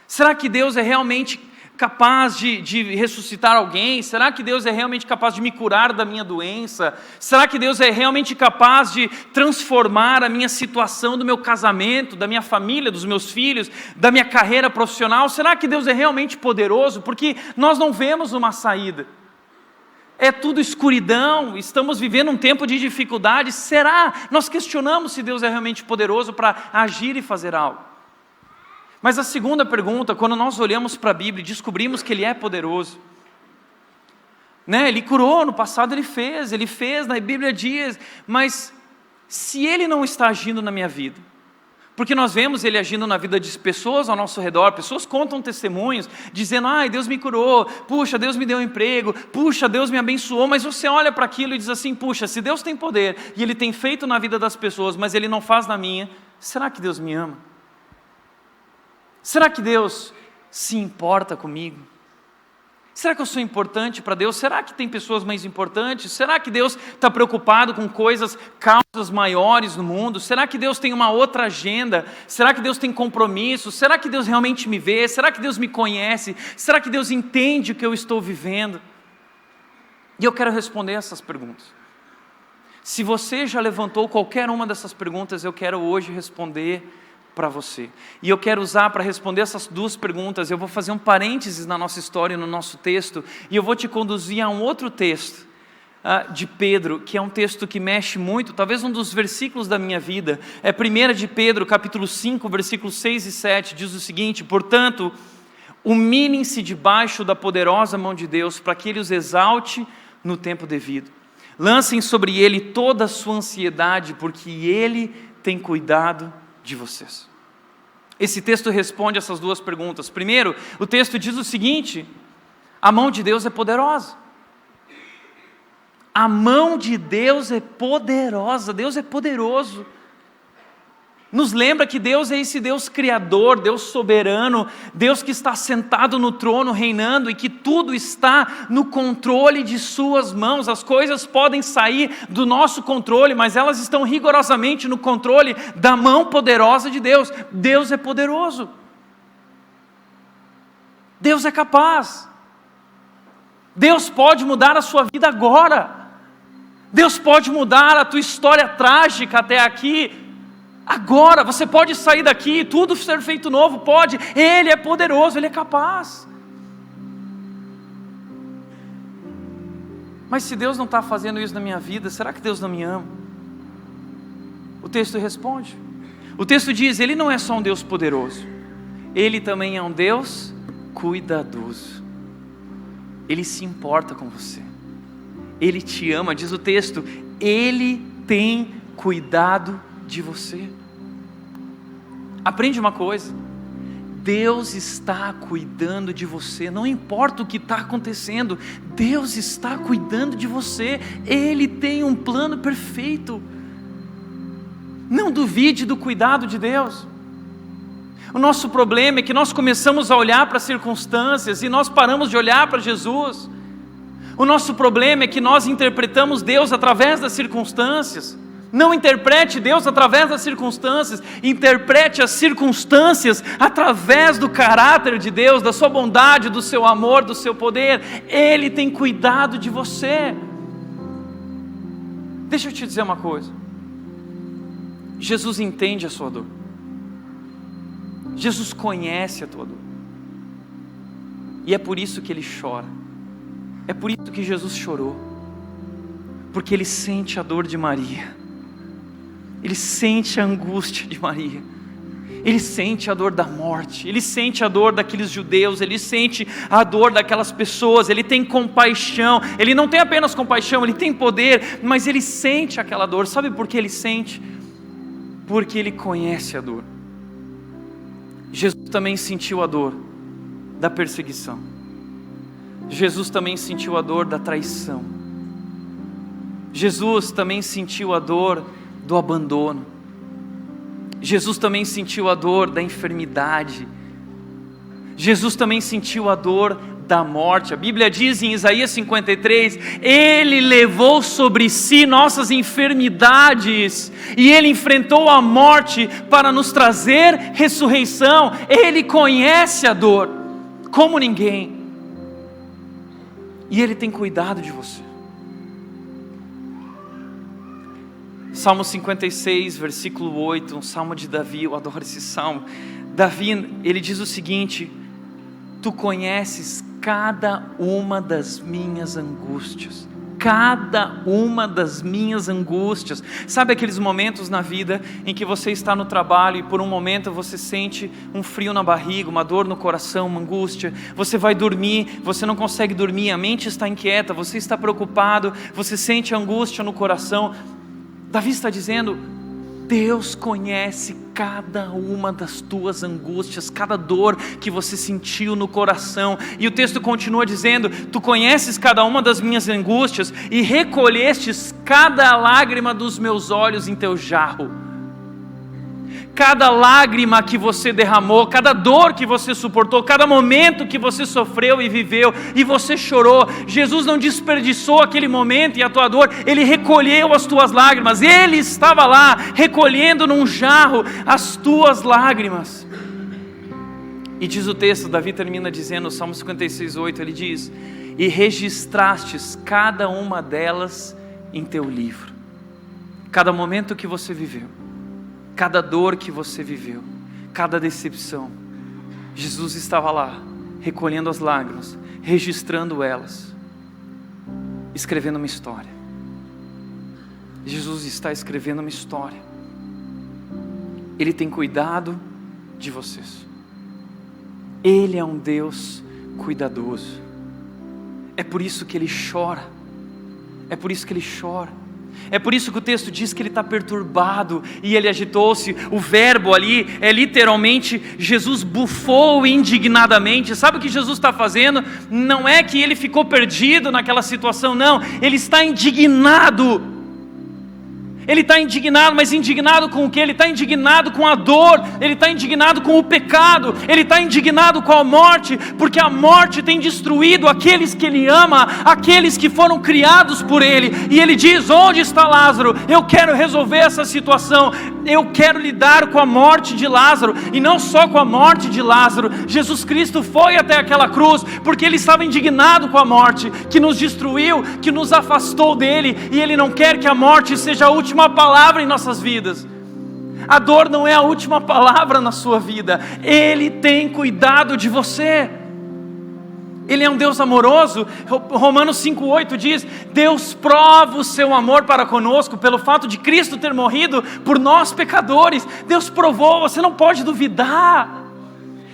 Será que Deus é realmente capaz de ressuscitar alguém? Será que Deus é realmente capaz de me curar da minha doença? Será que Deus é realmente capaz de transformar a minha situação do meu casamento, da minha família, dos meus filhos, da minha carreira profissional? Será que Deus é realmente poderoso? Porque nós não vemos uma saída. É tudo escuridão, estamos vivendo um tempo de dificuldade. Será? Nós questionamos se Deus é realmente poderoso para agir e fazer algo. Mas a segunda pergunta, quando nós olhamos para a Bíblia e descobrimos que Ele é poderoso, Ele curou, no passado Ele fez, na Bíblia diz, mas se Ele não está agindo na minha vida, porque nós vemos Ele agindo na vida de pessoas ao nosso redor, pessoas contam testemunhos, dizendo, Deus me curou, puxa, Deus me deu um emprego, puxa, Deus me abençoou, mas você olha para aquilo e diz assim, puxa, se Deus tem poder e Ele tem feito na vida das pessoas, mas Ele não faz na minha, será que Deus me ama? Será que Deus se importa comigo? Será que eu sou importante para Deus? Será que tem pessoas mais importantes? Será que Deus está preocupado com causas maiores no mundo? Será que Deus tem uma outra agenda? Será que Deus tem compromissos? Será que Deus realmente me vê? Será que Deus me conhece? Será que Deus entende o que eu estou vivendo? E eu quero responder essas perguntas. Se você já levantou qualquer uma dessas perguntas, eu quero hoje responder para você. E eu quero usar para responder essas duas perguntas, eu vou fazer um parênteses na nossa história, no nosso texto, e eu vou te conduzir a um outro texto de Pedro, que é um texto que mexe muito, talvez um dos versículos da minha vida, é 1 de Pedro, capítulo 5, versículos 6 e 7, diz o seguinte, portanto, humilhem-se debaixo da poderosa mão de Deus, para que Ele os exalte no tempo devido. Lancem sobre Ele toda a sua ansiedade, porque Ele tem cuidado de vocês. Esse texto responde essas duas perguntas. Primeiro, o texto diz o seguinte, a mão de Deus é poderosa. A mão de Deus é poderosa, Deus é poderoso. Nos lembra que Deus é esse Deus criador, Deus soberano, Deus que está sentado no trono reinando e que tudo está no controle de suas mãos. As coisas podem sair do nosso controle, mas elas estão rigorosamente no controle da mão poderosa de Deus. Deus é poderoso. Deus é capaz. Deus pode mudar a sua vida agora. Deus pode mudar a tua história trágica até aqui. Agora, você pode sair daqui, tudo ser feito novo, pode. Ele é poderoso, Ele é capaz. Mas se Deus não está fazendo isso na minha vida, será que Deus não me ama? O texto responde. O texto diz, Ele não é só um Deus poderoso, Ele também é um Deus cuidadoso. Ele se importa com você. Ele te ama, diz o texto, Ele tem cuidado de você. Aprende uma coisa, Deus está cuidando de você, não importa o que está acontecendo, Deus está cuidando de você, Ele tem um plano perfeito. Não duvide do cuidado de Deus. O nosso problema é que nós começamos a olhar para as circunstâncias e nós paramos de olhar para Jesus. O nosso problema é que nós interpretamos Deus através das circunstâncias. Não interprete Deus através das circunstâncias, interprete as circunstâncias através do caráter de Deus, da sua bondade, do seu amor, do seu poder. Ele tem cuidado de você. Deixa eu te dizer uma coisa, Jesus entende a sua dor, Jesus conhece a tua dor, e é por isso que Ele chora, é por isso que Jesus chorou, porque Ele sente a dor de Maria, Ele sente a angústia de Maria, Ele sente a dor da morte, Ele sente a dor daqueles judeus, Ele sente a dor daquelas pessoas, Ele tem compaixão, Ele não tem apenas compaixão, Ele tem poder, mas Ele sente aquela dor. Sabe por que Ele sente? Porque Ele conhece a dor. Jesus também sentiu a dor da perseguição, Jesus também sentiu a dor da traição, Jesus também sentiu a dor do abandono, Jesus também sentiu a dor da enfermidade, Jesus também sentiu a dor da morte. A Bíblia diz em Isaías 53, Ele levou sobre si nossas enfermidades, e Ele enfrentou a morte para nos trazer ressurreição. Ele conhece a dor como ninguém, e Ele tem cuidado de você. Salmo 56, versículo 8, um salmo de Davi, eu adoro esse salmo. Davi, ele diz o seguinte: Tu conheces cada uma das minhas angústias, cada uma das minhas angústias. Sabe aqueles momentos na vida em que você está no trabalho e por um momento você sente um frio na barriga, uma dor no coração, uma angústia, você vai dormir, você não consegue dormir, a mente está inquieta, você está preocupado, você sente angústia no coração. Davi está dizendo, Deus conhece cada uma das tuas angústias, cada dor que você sentiu no coração. E o texto continua dizendo, Tu conheces cada uma das minhas angústias e recolhestes cada lágrima dos meus olhos em teu jarro. Cada lágrima que você derramou, cada dor que você suportou, cada momento que você sofreu e viveu e você chorou, Jesus não desperdiçou aquele momento e a tua dor, Ele recolheu as tuas lágrimas, Ele estava lá recolhendo num jarro as tuas lágrimas. E diz o texto, Davi termina dizendo no Salmo 56:8, ele diz, e registrastes cada uma delas em teu livro. Cada momento que você viveu, cada dor que você viveu, cada decepção, Jesus estava lá, recolhendo as lágrimas, registrando elas, escrevendo uma história. Jesus está escrevendo uma história. Ele tem cuidado de vocês. Ele é um Deus cuidadoso. É por isso que Ele chora. É por isso que Ele chora. É por isso que o texto diz que Ele está perturbado e Ele agitou-se. O verbo ali é literalmente, Jesus bufou indignadamente. Sabe o que Jesus está fazendo? Não é que Ele ficou perdido naquela situação, não. Ele está indignado. Ele está indignado, mas indignado com o que? Ele está indignado com a dor, Ele está indignado com o pecado, Ele está indignado com a morte, porque a morte tem destruído aqueles que Ele ama, aqueles que foram criados por Ele, e Ele diz, onde está Lázaro? Eu quero resolver essa situação, eu quero lidar com a morte de Lázaro, e não só com a morte de Lázaro, Jesus Cristo foi até aquela cruz, porque Ele estava indignado com a morte, que nos destruiu, que nos afastou dEle, e Ele não quer que a morte seja a última palavra em nossas vidas. A dor não é a última palavra na sua vida. Ele tem cuidado de você. Ele é um Deus amoroso. Romanos 5:8 diz, Deus prova o seu amor para conosco pelo fato de Cristo ter morrido por nós pecadores. Deus provou, você não pode duvidar.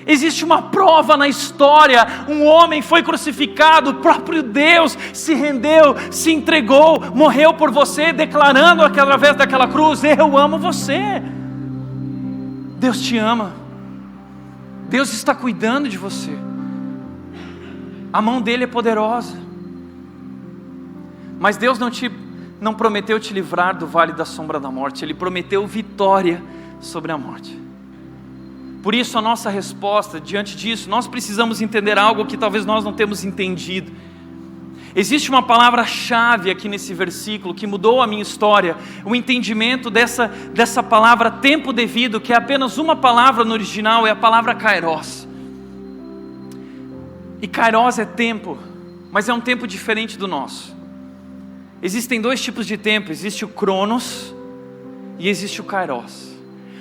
Existe uma prova na história, um homem foi crucificado, o próprio Deus se rendeu, se entregou, morreu por você, declarando através daquela cruz: eu amo você. Deus te ama, Deus está cuidando de você, a mão dele é poderosa. Mas Deus não prometeu te livrar do vale da sombra da morte, Ele prometeu vitória sobre a morte. Por isso a nossa resposta diante disso, nós precisamos entender algo que talvez nós não temos entendido. Existe uma palavra-chave aqui nesse versículo que mudou a minha história, o entendimento dessa palavra tempo devido, que é apenas uma palavra no original, é a palavra kairos. E kairos é tempo, mas é um tempo diferente do nosso. Existem dois tipos de tempo, existe o cronos e existe o kairos.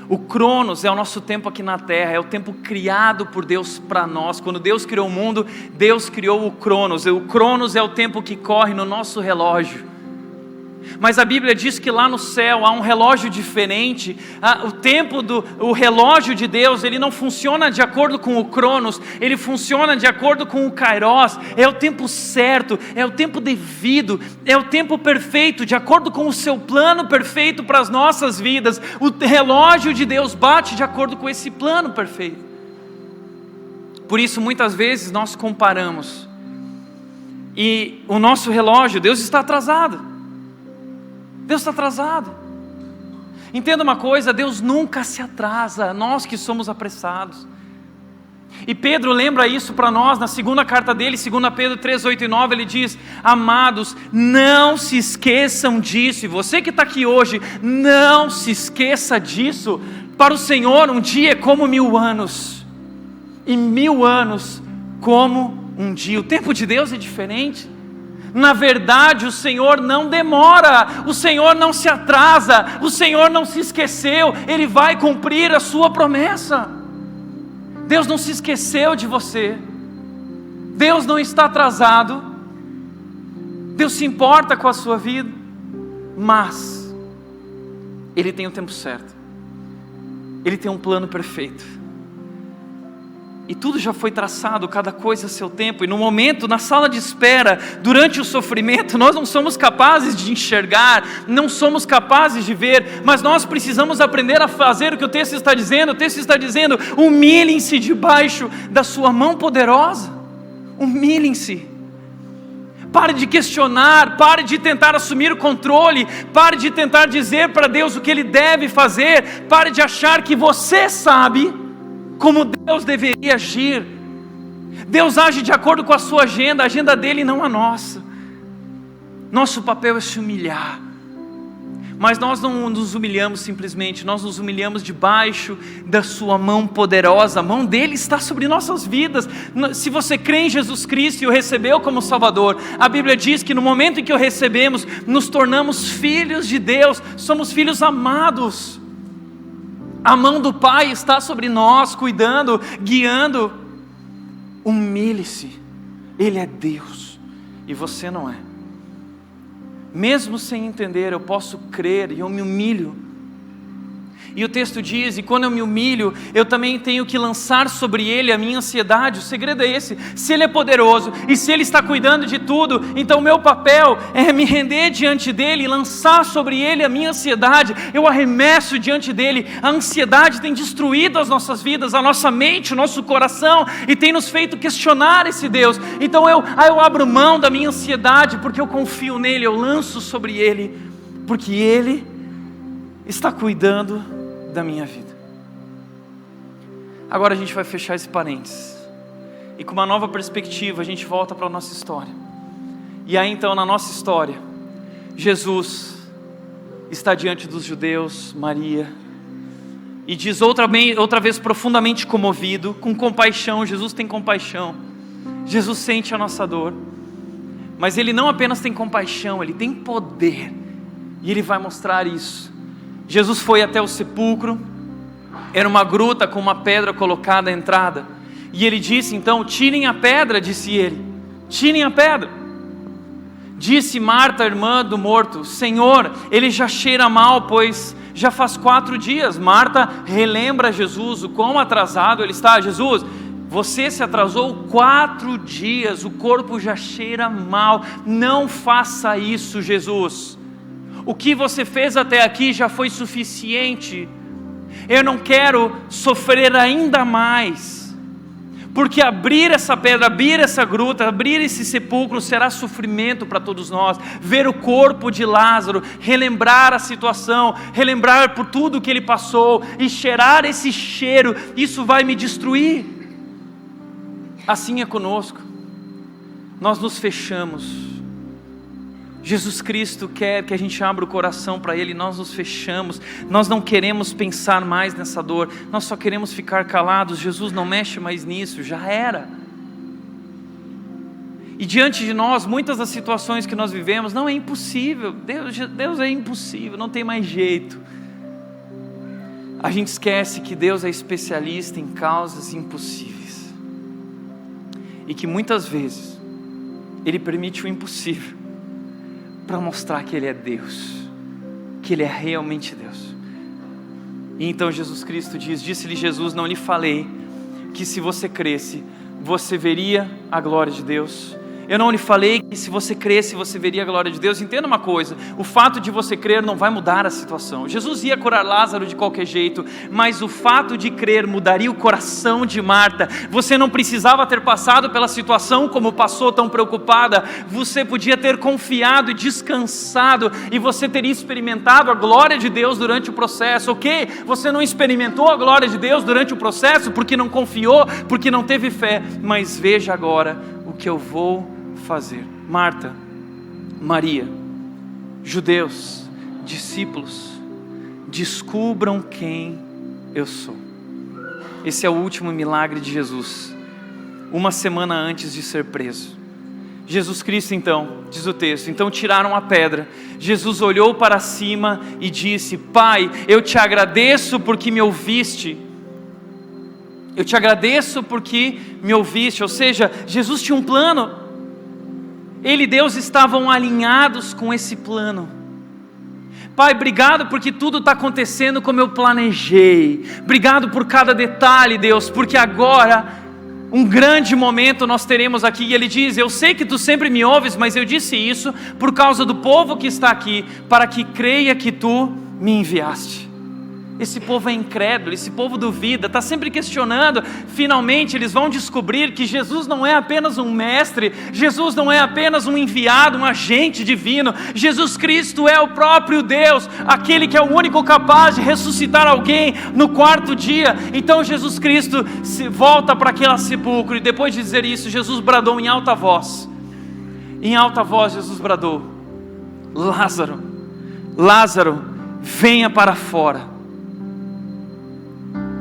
O cronos é o nosso tempo aqui na terra, é o tempo criado por Deus para nós. Quando Deus criou o mundo, Deus criou o cronos. O cronos é o tempo que corre no nosso relógio. Mas a Bíblia diz que lá no céu há um relógio diferente. O relógio de Deus, ele não funciona de acordo com o cronos, ele funciona de acordo com o kairos. É o tempo certo, é o tempo devido, é o tempo perfeito, de acordo com o seu plano perfeito para as nossas vidas. O relógio de Deus bate de acordo com esse plano perfeito. Por isso muitas vezes nós comparamos, e o nosso relógio, Deus está atrasado. Deus está atrasado. Entenda uma coisa, Deus nunca se atrasa, nós que somos apressados. E Pedro lembra isso para nós na segunda carta dele, 2 Pedro 3, 8 e 9, ele diz: amados, não se esqueçam disso. E você que está aqui hoje, não se esqueça disso. Para o Senhor um dia é como 1000 anos, e 1000 anos como um dia. O tempo de Deus é diferente. Na verdade, o Senhor não demora, o Senhor não se atrasa, o Senhor não se esqueceu, Ele vai cumprir a sua promessa. Deus não se esqueceu de você, Deus não está atrasado, Deus se importa com a sua vida, mas Ele tem o tempo certo, Ele tem um plano perfeito. E tudo já foi traçado, cada coisa a seu tempo. E no momento, na sala de espera, durante o sofrimento, nós não somos capazes de enxergar, não somos capazes de ver, mas nós precisamos aprender a fazer o que o texto está dizendo. O texto está dizendo: humilhem-se debaixo da sua mão poderosa. Humilhem-se. Pare de questionar, pare de tentar assumir o controle, pare de tentar dizer para Deus o que Ele deve fazer, pare de achar que você sabe como Deus deveria agir. Deus age de acordo com a sua agenda, a agenda dele não a nossa. Nosso papel é se humilhar, mas nós não nos humilhamos simplesmente, nós nos humilhamos debaixo da sua mão poderosa. A mão dele está sobre nossas vidas. Se você crê em Jesus Cristo e o recebeu como Salvador, a Bíblia diz que no momento em que o recebemos, nos tornamos filhos de Deus, somos filhos amados. A mão do Pai está sobre nós, cuidando, guiando. Humilhe-se, Ele é Deus e você não é. Mesmo sem entender, eu posso crer e eu me humilho. E o texto diz: e quando eu me humilho, eu também tenho que lançar sobre Ele a minha ansiedade. O segredo é esse: se Ele é poderoso e se Ele está cuidando de tudo, então o meu papel é me render diante dEle e lançar sobre Ele a minha ansiedade. Eu arremesso diante dEle. A ansiedade tem destruído as nossas vidas, a nossa mente, o nosso coração, e tem nos feito questionar esse Deus. Então eu abro mão da minha ansiedade, porque eu confio nele, eu lanço sobre Ele, porque Ele está cuidando da minha vida. Agora a gente vai fechar esse parênteses, e com uma nova perspectiva a gente volta para a nossa história. E aí então, na nossa história, Jesus está diante dos judeus, Maria, e diz outra vez profundamente comovido, com compaixão. Jesus tem compaixão, Jesus sente a nossa dor, mas Ele não apenas tem compaixão, Ele tem poder, e Ele vai mostrar isso. Jesus foi até o sepulcro, era uma gruta com uma pedra colocada à entrada, e Ele disse então: tirem a pedra, disse Ele, tirem a pedra. Disse Marta, irmã do morto: Senhor, ele já cheira mal, pois já faz 4 dias. Marta relembra a Jesus o quão atrasado ele está. Jesus, você se atrasou 4 dias, o corpo já cheira mal. Não faça isso, Jesus. O que você fez até aqui já foi suficiente. Eu não quero sofrer ainda mais. Porque abrir essa pedra, abrir essa gruta, abrir esse sepulcro será sofrimento para todos nós. Ver o corpo de Lázaro, relembrar a situação, relembrar por tudo que ele passou e cheirar esse cheiro, isso vai me destruir. Assim é conosco. Nós nos fechamos. Jesus Cristo quer que a gente abra o coração para Ele, nós nos fechamos, nós não queremos pensar mais nessa dor, nós só queremos ficar calados. Jesus não mexe mais nisso, já era. E diante de nós, muitas das situações que nós vivemos, não é impossível, Deus é impossível, não tem mais jeito. A gente esquece que Deus é especialista em causas impossíveis, e que muitas vezes Ele permite o impossível, para mostrar que Ele é Deus, que Ele é realmente Deus. E então Jesus Cristo disse-lhe Jesus: não lhe falei que se você cresce, você veria a glória de Deus? Eu não lhe falei que se você cresce, você veria a glória de Deus? Entenda uma coisa, o fato de você crer não vai mudar a situação. Jesus ia curar Lázaro de qualquer jeito, mas o fato de crer mudaria o coração de Marta. Você não precisava ter passado pela situação como passou, tão preocupada. Você podia ter confiado e descansado, e você teria experimentado a glória de Deus durante o processo. Ok, você não experimentou a glória de Deus durante o processo porque não confiou, porque não teve fé, mas veja agora o que eu vou fazer. Marta, Maria, judeus, discípulos, descubram quem eu sou. Esse é o último milagre de Jesus, uma semana antes de ser preso. Jesus Cristo então, diz o texto, então tiraram a pedra. Jesus olhou para cima e disse: Pai, eu te agradeço porque me ouviste. Eu te agradeço porque me ouviste. Ou seja, Jesus tinha um plano. Ele e Deus estavam alinhados com esse plano. Pai, obrigado porque tudo está acontecendo como eu planejei. Obrigado por cada detalhe, Deus, porque agora um grande momento nós teremos aqui. E Ele diz: eu sei que tu sempre me ouves, mas eu disse isso por causa do povo que está aqui, para que creia que tu me enviaste. Esse povo é incrédulo, esse povo duvida, está sempre questionando. Finalmente eles vão descobrir que Jesus não é apenas um mestre, Jesus não é apenas um enviado, um agente divino. Jesus Cristo é o próprio Deus, aquele que é o único capaz de ressuscitar alguém no 4º dia. Então Jesus Cristo se volta para aquele sepulcro, e depois de dizer isso, Jesus bradou em alta voz. Em alta voz Jesus bradou: Lázaro, Lázaro, venha para fora.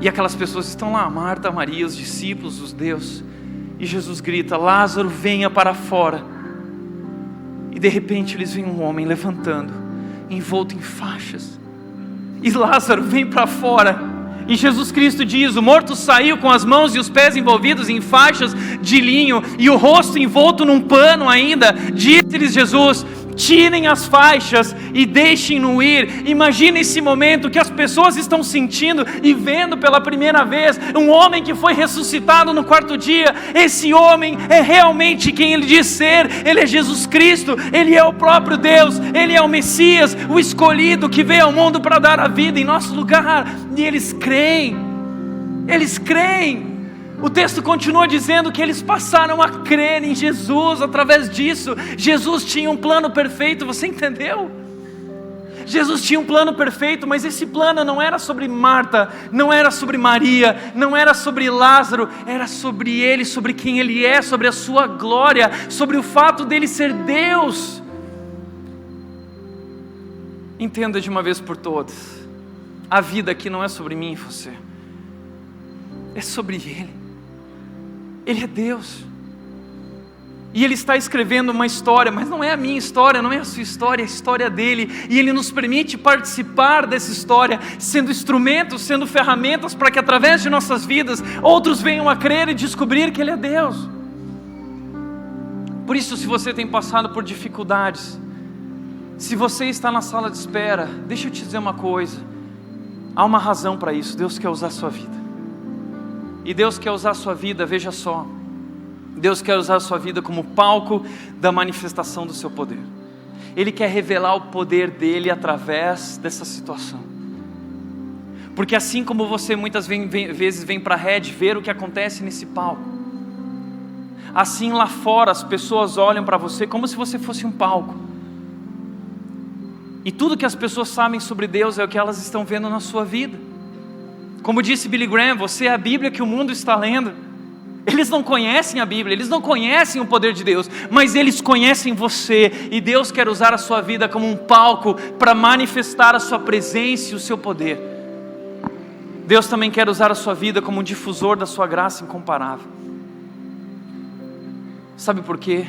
E aquelas pessoas estão lá, Marta, Maria, os discípulos, os judeus. E Jesus grita: Lázaro, venha para fora. E de repente eles veem um homem levantando, envolto em faixas. E Lázaro vem para fora. E Jesus Cristo diz: o morto saiu com as mãos e os pés envolvidos em faixas de linho, e o rosto envolto num pano ainda. Disse-lhes Jesus: tirem as faixas e deixem-no ir. Imagina esse momento que as pessoas estão sentindo e vendo pela primeira vez um homem que foi ressuscitado no 4º dia. Esse homem é realmente quem ele diz ser. Ele é Jesus Cristo, Ele é o próprio Deus, Ele é o Messias, o escolhido que veio ao mundo para dar a vida em nosso lugar. E eles creem, eles creem. O texto continua dizendo que eles passaram a crer em Jesus através disso. Jesus tinha um plano perfeito, você entendeu? Jesus tinha um plano perfeito, mas esse plano não era sobre Marta, não era sobre Maria, não era sobre Lázaro, era sobre Ele, sobre quem Ele é, sobre a sua glória, sobre o fato dele ser Deus. Entenda de uma vez por todas, a vida aqui não é sobre mim e você, é sobre Ele. Ele é Deus, e Ele está escrevendo uma história, mas não é a minha história, não é a sua história, é a história dEle, e Ele nos permite participar dessa história, sendo instrumentos, sendo ferramentas, para que através de nossas vidas, outros venham a crer e descobrir que Ele é Deus. Por isso, se você tem passado por dificuldades, se você está na sala de espera, deixa eu te dizer uma coisa, há uma razão para isso. Deus quer usar a sua vida. E Deus quer usar a sua vida, veja só, Deus quer usar a sua vida como palco da manifestação do seu poder. Ele quer revelar o poder dele através dessa situação. Porque assim como você muitas vezes vem para a rede ver o que acontece nesse palco, assim lá fora as pessoas olham para você como se você fosse um palco. E tudo que as pessoas sabem sobre Deus é o que elas estão vendo na sua vida. Como disse Billy Graham, você é a Bíblia que o mundo está lendo. Eles não conhecem a Bíblia, eles não conhecem o poder de Deus, mas eles conhecem você, e Deus quer usar a sua vida como um palco para manifestar a sua presença e o seu poder. Deus também quer usar a sua vida como um difusor da sua graça incomparável. Sabe por quê?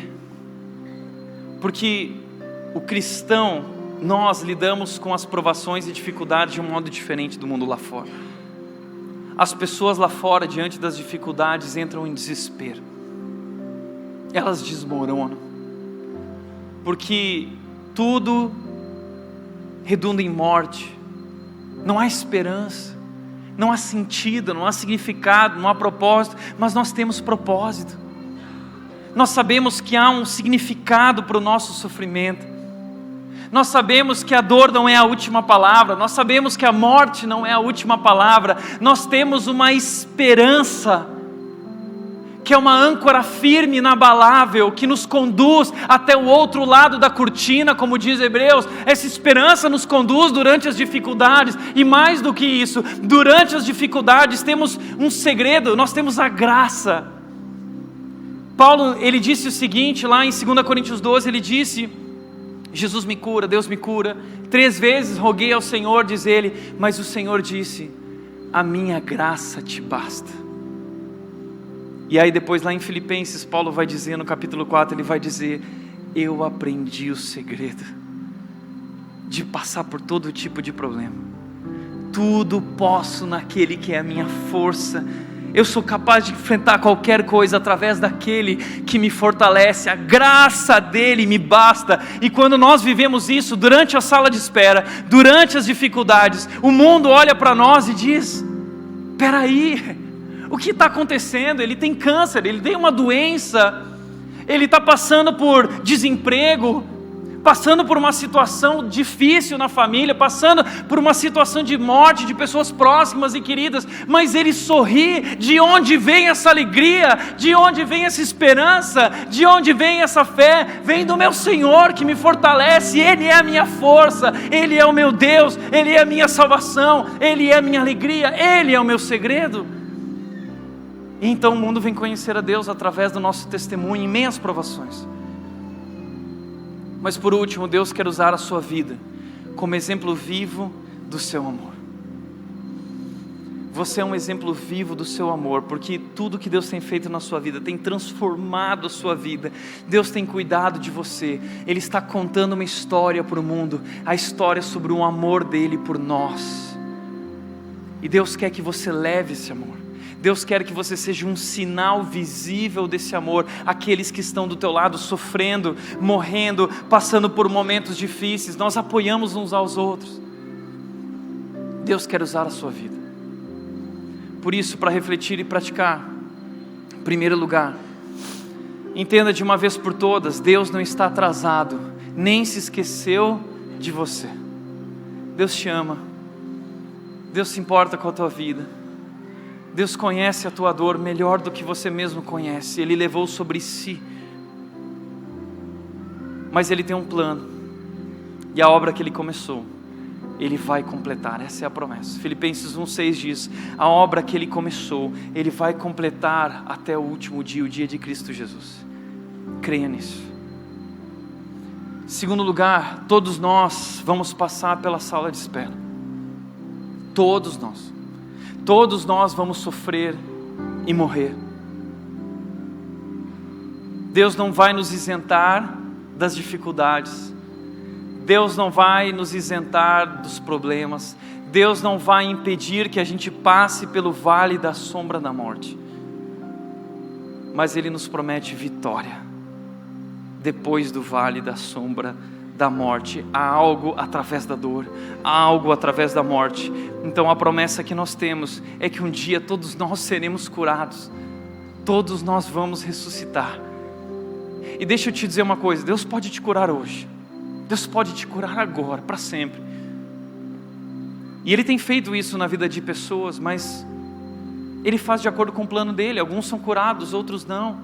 Porque o cristão, nós lidamos com as provações e dificuldades de um modo diferente do mundo lá fora. As pessoas lá fora, diante das dificuldades, entram em desespero. Elas desmoronam. Porque tudo redunda em morte. Não há esperança. Não há sentido, não há significado, não há propósito. Mas nós temos propósito. Nós sabemos que há um significado para o nosso sofrimento. Nós sabemos que a dor não é a última palavra. Nós sabemos que a morte não é a última palavra. Nós temos uma esperança, que é uma âncora firme, inabalável, que nos conduz até o outro lado da cortina, como diz Hebreus. Essa esperança nos conduz durante as dificuldades. E mais do que isso, durante as dificuldades temos um segredo, nós temos a graça. Paulo, ele disse o seguinte, lá em 2 Coríntios 12, ele disse: Jesus me cura, Deus me cura. 3 vezes roguei ao Senhor, diz ele, mas o Senhor disse: a minha graça te basta. E aí depois lá em Filipenses, Paulo vai dizer no capítulo 4, ele vai dizer: eu aprendi o segredo de passar por todo tipo de problema. Tudo posso naquele que é a minha força. Eu sou capaz de enfrentar qualquer coisa através daquele que me fortalece. A graça dele me basta. E quando nós vivemos isso durante a sala de espera, durante as dificuldades, o mundo olha para nós e diz: espera aí, o que está acontecendo? Ele tem câncer, ele tem uma doença, ele está passando por desemprego, passando por uma situação difícil na família, passando por uma situação de morte de pessoas próximas e queridas, mas ele sorri. De onde vem essa alegria? De onde vem essa esperança? De onde vem essa fé? Vem do meu Senhor que me fortalece. Ele é a minha força, Ele é o meu Deus, Ele é a minha salvação, Ele é a minha alegria, Ele é o meu segredo. E então o mundo vem conhecer a Deus através do nosso testemunho em meio às provações. Mas por último, Deus quer usar a sua vida como exemplo vivo do seu amor. Você é um exemplo vivo do seu amor, porque tudo que Deus tem feito na sua vida tem transformado a sua vida. Deus tem cuidado de você. Ele está contando uma história para o mundo, a história sobre o amor dele por nós. E Deus quer que você leve esse amor. Deus quer que você seja um sinal visível desse amor àqueles que estão do teu lado sofrendo, morrendo, passando por momentos difíceis. Nós apoiamos uns aos outros. Deus quer usar a sua vida. Por isso, para refletir e praticar, em primeiro lugar, entenda de uma vez por todas: Deus não está atrasado, nem se esqueceu de você. Deus te ama. Deus se importa com a tua vida. Deus conhece a tua dor melhor do que você mesmo conhece. Ele levou sobre si. Mas Ele tem um plano. E a obra que Ele começou, Ele vai completar. Essa é a promessa. Filipenses 1,6 diz: a obra que Ele começou, Ele vai completar até o último dia, o dia de Cristo Jesus. Creia nisso. Segundo lugar, todos nós vamos passar pela sala de espera. Todos nós. Todos nós vamos sofrer e morrer. Deus não vai nos isentar das dificuldades. Deus não vai nos isentar dos problemas. Deus não vai impedir que a gente passe pelo vale da sombra da morte. Mas Ele nos promete vitória. depois do vale da sombra da morte. Há algo através da dor, há algo através da morte. Então a promessa que nós temos é que um dia todos nós seremos curados, todos nós vamos ressuscitar. E deixa eu te dizer uma coisa, Deus pode te curar hoje, Deus pode te curar agora, para sempre. E Ele tem feito isso na vida de pessoas, mas Ele faz de acordo com o plano dEle. Alguns são curados, outros não.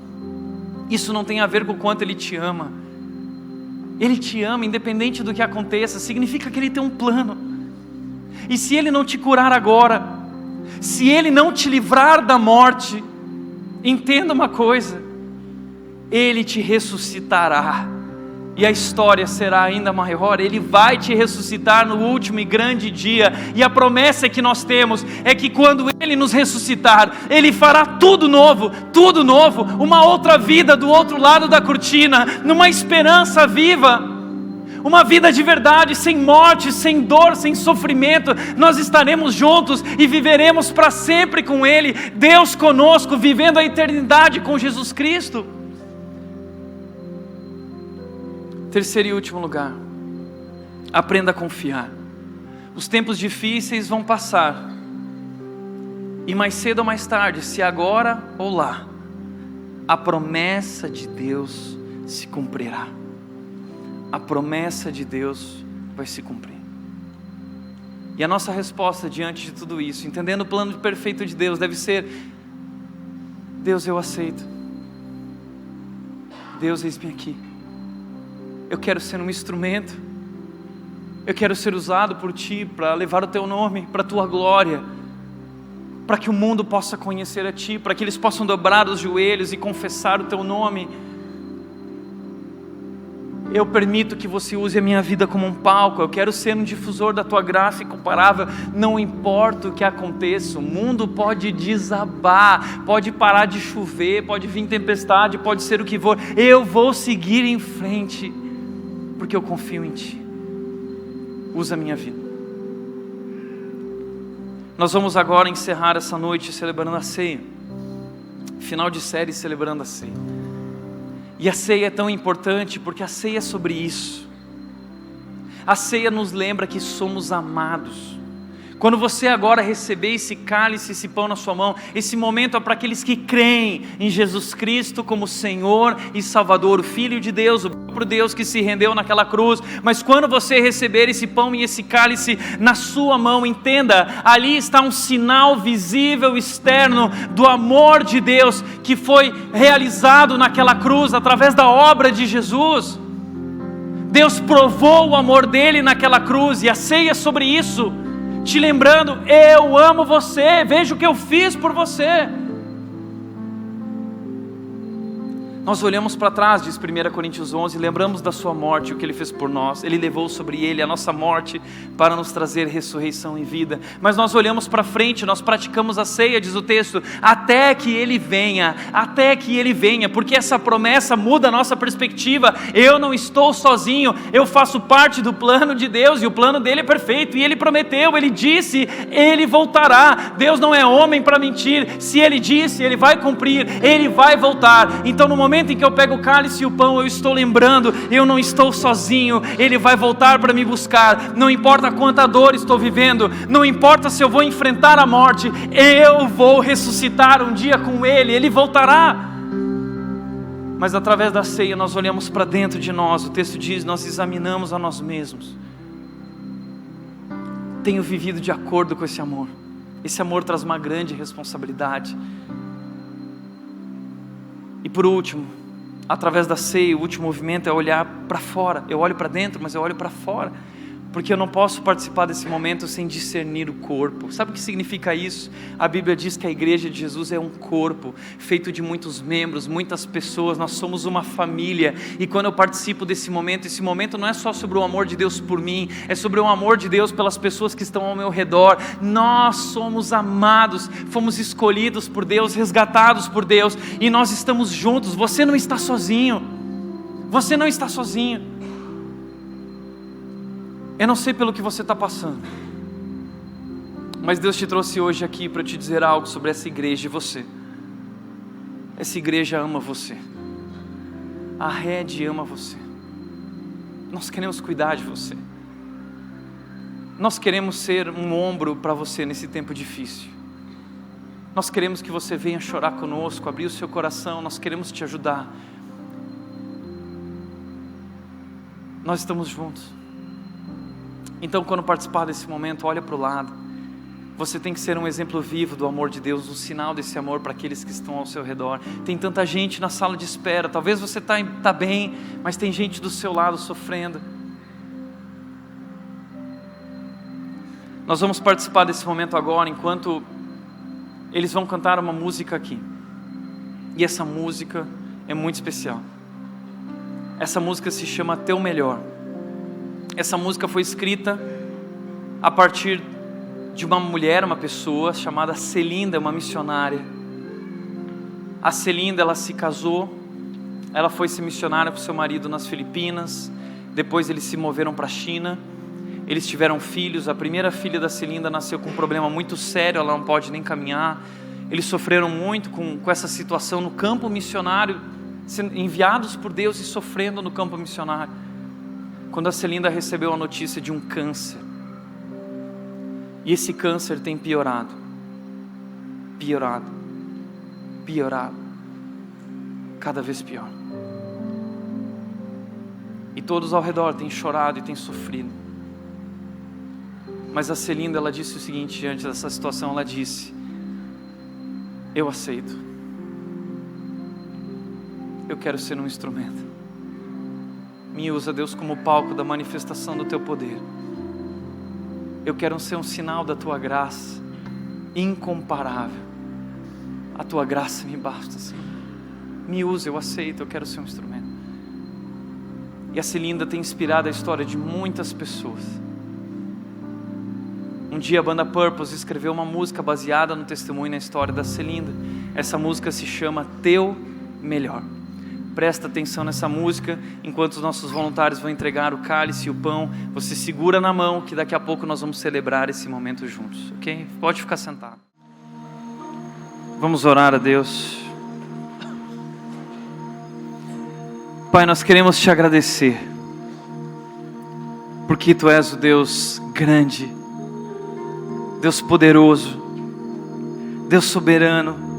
Isso não tem a ver com o quanto Ele te ama. Ele te ama independente do que aconteça, significa que Ele tem um plano. E se Ele não te curar agora, se Ele não te livrar da morte, entenda uma coisa, Ele te ressuscitará, e a história será ainda maior. Ele vai te ressuscitar no último e grande dia, e a promessa que nós temos é que quando Ele nos ressuscitar, Ele fará tudo novo, uma outra vida do outro lado da cortina, numa esperança viva, uma vida de verdade, sem morte, sem dor, sem sofrimento. Nós estaremos juntos e viveremos para sempre com Ele, Deus conosco, vivendo a eternidade com Jesus Cristo. Terceiro e último lugar, aprenda a confiar. Os tempos difíceis vão passar, e mais cedo ou mais tarde, se agora ou lá, a promessa de Deus se cumprirá. A promessa de Deus vai se cumprir. E a nossa resposta diante de tudo isso, entendendo o plano perfeito de Deus, deve ser: Deus, eu aceito. Deus, eis-me aqui. Eu quero ser um instrumento, eu quero ser usado por Ti para levar o Teu nome, para a Tua glória, para que o mundo possa conhecer a Ti, para que eles possam dobrar os joelhos e confessar o Teu nome. Eu permito que você use a minha vida como um palco, eu quero ser um difusor da Tua graça incomparável. Não importa o que aconteça, o mundo pode desabar, pode parar de chover, pode vir tempestade, pode ser o que for, eu vou seguir em frente, porque eu confio em Ti. Usa a minha vida. Nós vamos agora encerrar essa noite celebrando a ceia, final de série celebrando a ceia. E a ceia é tão importante porque a ceia é sobre isso. A ceia nos lembra que somos amados. Quando você agora receber esse cálice, esse pão na sua mão, esse momento é para aqueles que creem em Jesus Cristo como Senhor e Salvador, o Filho de Deus, o próprio Deus que se rendeu naquela cruz. Mas quando você receber esse pão e esse cálice na sua mão, entenda, ali está um sinal visível, externo, do amor de Deus que foi realizado naquela cruz, através da obra de Jesus. Deus provou o amor dele naquela cruz, e a ceia é sobre isso, te lembrando: eu amo você, veja o que eu fiz por você. Nós olhamos para trás, diz 1 Coríntios 11, lembramos da sua morte, o que Ele fez por nós. Ele levou sobre Ele a nossa morte para nos trazer ressurreição e vida. Mas nós olhamos para frente, nós praticamos a ceia, diz o texto, até que Ele venha, porque essa promessa muda a nossa perspectiva. Eu não estou sozinho, eu faço parte do plano de Deus, e o plano dele é perfeito, e Ele prometeu, Ele disse, Ele voltará. Deus não é homem para mentir, se Ele disse, Ele vai cumprir, Ele vai voltar. Então no momento em que eu pego o cálice e o pão, eu estou lembrando, eu não estou sozinho, Ele vai voltar para me buscar. Não importa quanta dor estou vivendo, não importa se eu vou enfrentar a morte, eu vou ressuscitar um dia com Ele, Ele voltará. Mas através da ceia nós olhamos para dentro de nós, o texto diz, nós examinamos a nós mesmos. Tenho vivido de acordo com esse amor? Esse amor traz uma grande responsabilidade. E por último, através da ceia, o último movimento é olhar para fora. Eu olho para dentro, mas eu olho para fora, porque eu não posso participar desse momento sem discernir o corpo. Sabe o que significa isso? A Bíblia diz que a igreja de Jesus é um corpo, feito de muitos membros, muitas pessoas, nós somos uma família. E quando eu participo desse momento, esse momento não é só sobre o amor de Deus por mim, é sobre o amor de Deus pelas pessoas que estão ao meu redor. Nós somos amados, fomos escolhidos por Deus, resgatados por Deus, e nós estamos juntos. Você não está sozinho, você não está sozinho. Eu não sei pelo que você está passando, mas Deus te trouxe hoje aqui para te dizer algo sobre essa igreja e você. Essa igreja ama você. A Red ama você. Nós queremos cuidar de você. Nós queremos ser um ombro para você nesse tempo difícil. Nós queremos que você venha chorar conosco, abrir o seu coração. Nós queremos te ajudar. Nós estamos juntos. Então, quando participar desse momento, olha para o lado. Você tem que ser um exemplo vivo do amor de Deus, um sinal desse amor para aqueles que estão ao seu redor. Tem tanta gente na sala de espera. Talvez você está bem, mas tem gente do seu lado sofrendo. Nós vamos participar desse momento agora, enquanto eles vão cantar uma música aqui. E essa música é muito especial. Essa música se chama Teu Melhor. Essa música foi escrita a partir de uma mulher, uma pessoa chamada Celinda, uma missionária. A Celinda, ela se casou, ela foi ser missionária com seu marido nas Filipinas. Depois eles se moveram para a China. Eles tiveram filhos. A primeira filha da Celinda nasceu com um problema muito sério, ela não pode nem caminhar. Eles sofreram muito com essa situação no campo missionário, sendo enviados por Deus e sofrendo no campo missionário. Quando a Celinda recebeu a notícia de um câncer, e esse câncer tem piorado, cada vez pior. E todos ao redor têm chorado e têm sofrido. Mas a Celinda, ela disse o seguinte, diante dessa situação, ela disse: eu aceito. Eu quero ser um instrumento. Me usa, Deus, como palco da manifestação do Teu poder. Eu quero ser um sinal da Tua graça, incomparável. A Tua graça me basta, Senhor. Me usa, eu aceito, eu quero ser um instrumento. E a Celinda tem inspirado a história de muitas pessoas. Um dia a banda Purpose escreveu uma música baseada no testemunho e na história da Celinda. Essa música se chama Teu Melhor. Presta atenção nessa música, enquanto os nossos voluntários vão entregar o cálice e o pão. Você segura na mão, que daqui a pouco nós vamos celebrar esse momento juntos, ok? Pode ficar sentado. Vamos orar a Deus. Pai, nós queremos te agradecer, porque Tu és o Deus grande, Deus poderoso, Deus soberano,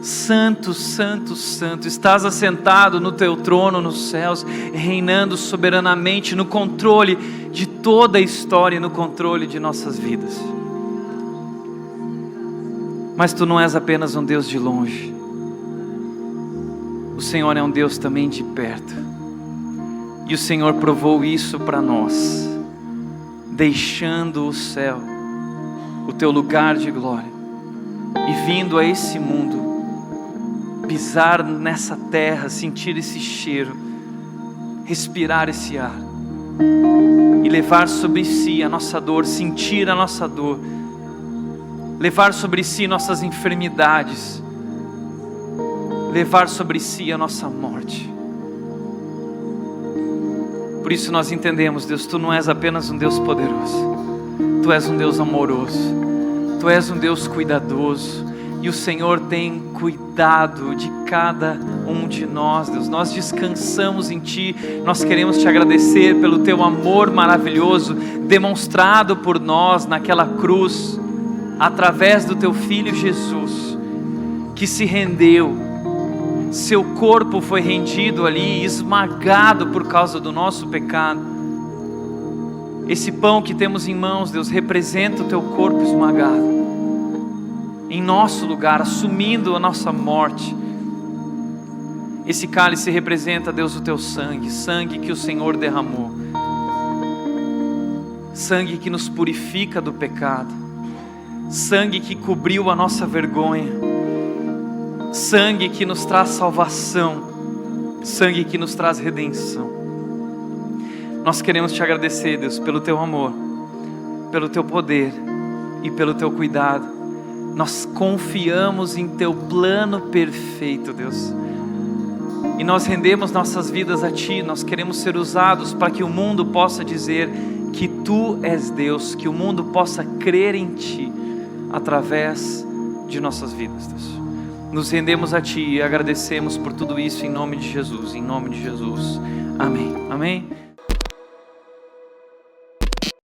santo, santo, santo. Estás assentado no Teu trono nos céus, reinando soberanamente no controle de toda a história e no controle de nossas vidas. Mas Tu não és apenas um Deus de longe. O Senhor é um Deus também de perto. E o Senhor provou isso para nós, deixando o céu, o Teu lugar de glória, e vindo a esse mundo, pisar nessa terra, sentir esse cheiro, respirar esse ar, e levar sobre si a nossa dor, sentir a nossa dor, levar sobre si nossas enfermidades, levar sobre si a nossa morte. Por isso nós entendemos, Deus, Tu não és apenas um Deus poderoso, Tu és um Deus amoroso, Tu és um Deus cuidadoso, e o Senhor tem cuidado de cada um de nós, Deus. Nós descansamos em Ti, nós queremos Te agradecer pelo Teu amor maravilhoso, demonstrado por nós naquela cruz, através do Teu Filho Jesus, que se rendeu, Seu corpo foi rendido ali, esmagado por causa do nosso pecado. Esse pão que temos em mãos, Deus, representa o Teu corpo esmagado em nosso lugar, assumindo a nossa morte. Esse cálice representa, Deus, o Teu sangue, sangue que o Senhor derramou, sangue que nos purifica do pecado, sangue que cobriu a nossa vergonha, sangue que nos traz salvação, sangue que nos traz redenção. Nós queremos Te agradecer, Deus, pelo Teu amor, pelo Teu poder e pelo Teu cuidado. Nós confiamos em Teu plano perfeito, Deus, e nós rendemos nossas vidas a Ti. Nós queremos ser usados para que o mundo possa dizer que Tu és Deus, que o mundo possa crer em Ti através de nossas vidas, Deus. Nos rendemos a Ti e agradecemos por tudo isso em nome de Jesus, em nome de Jesus. Amém. Amém.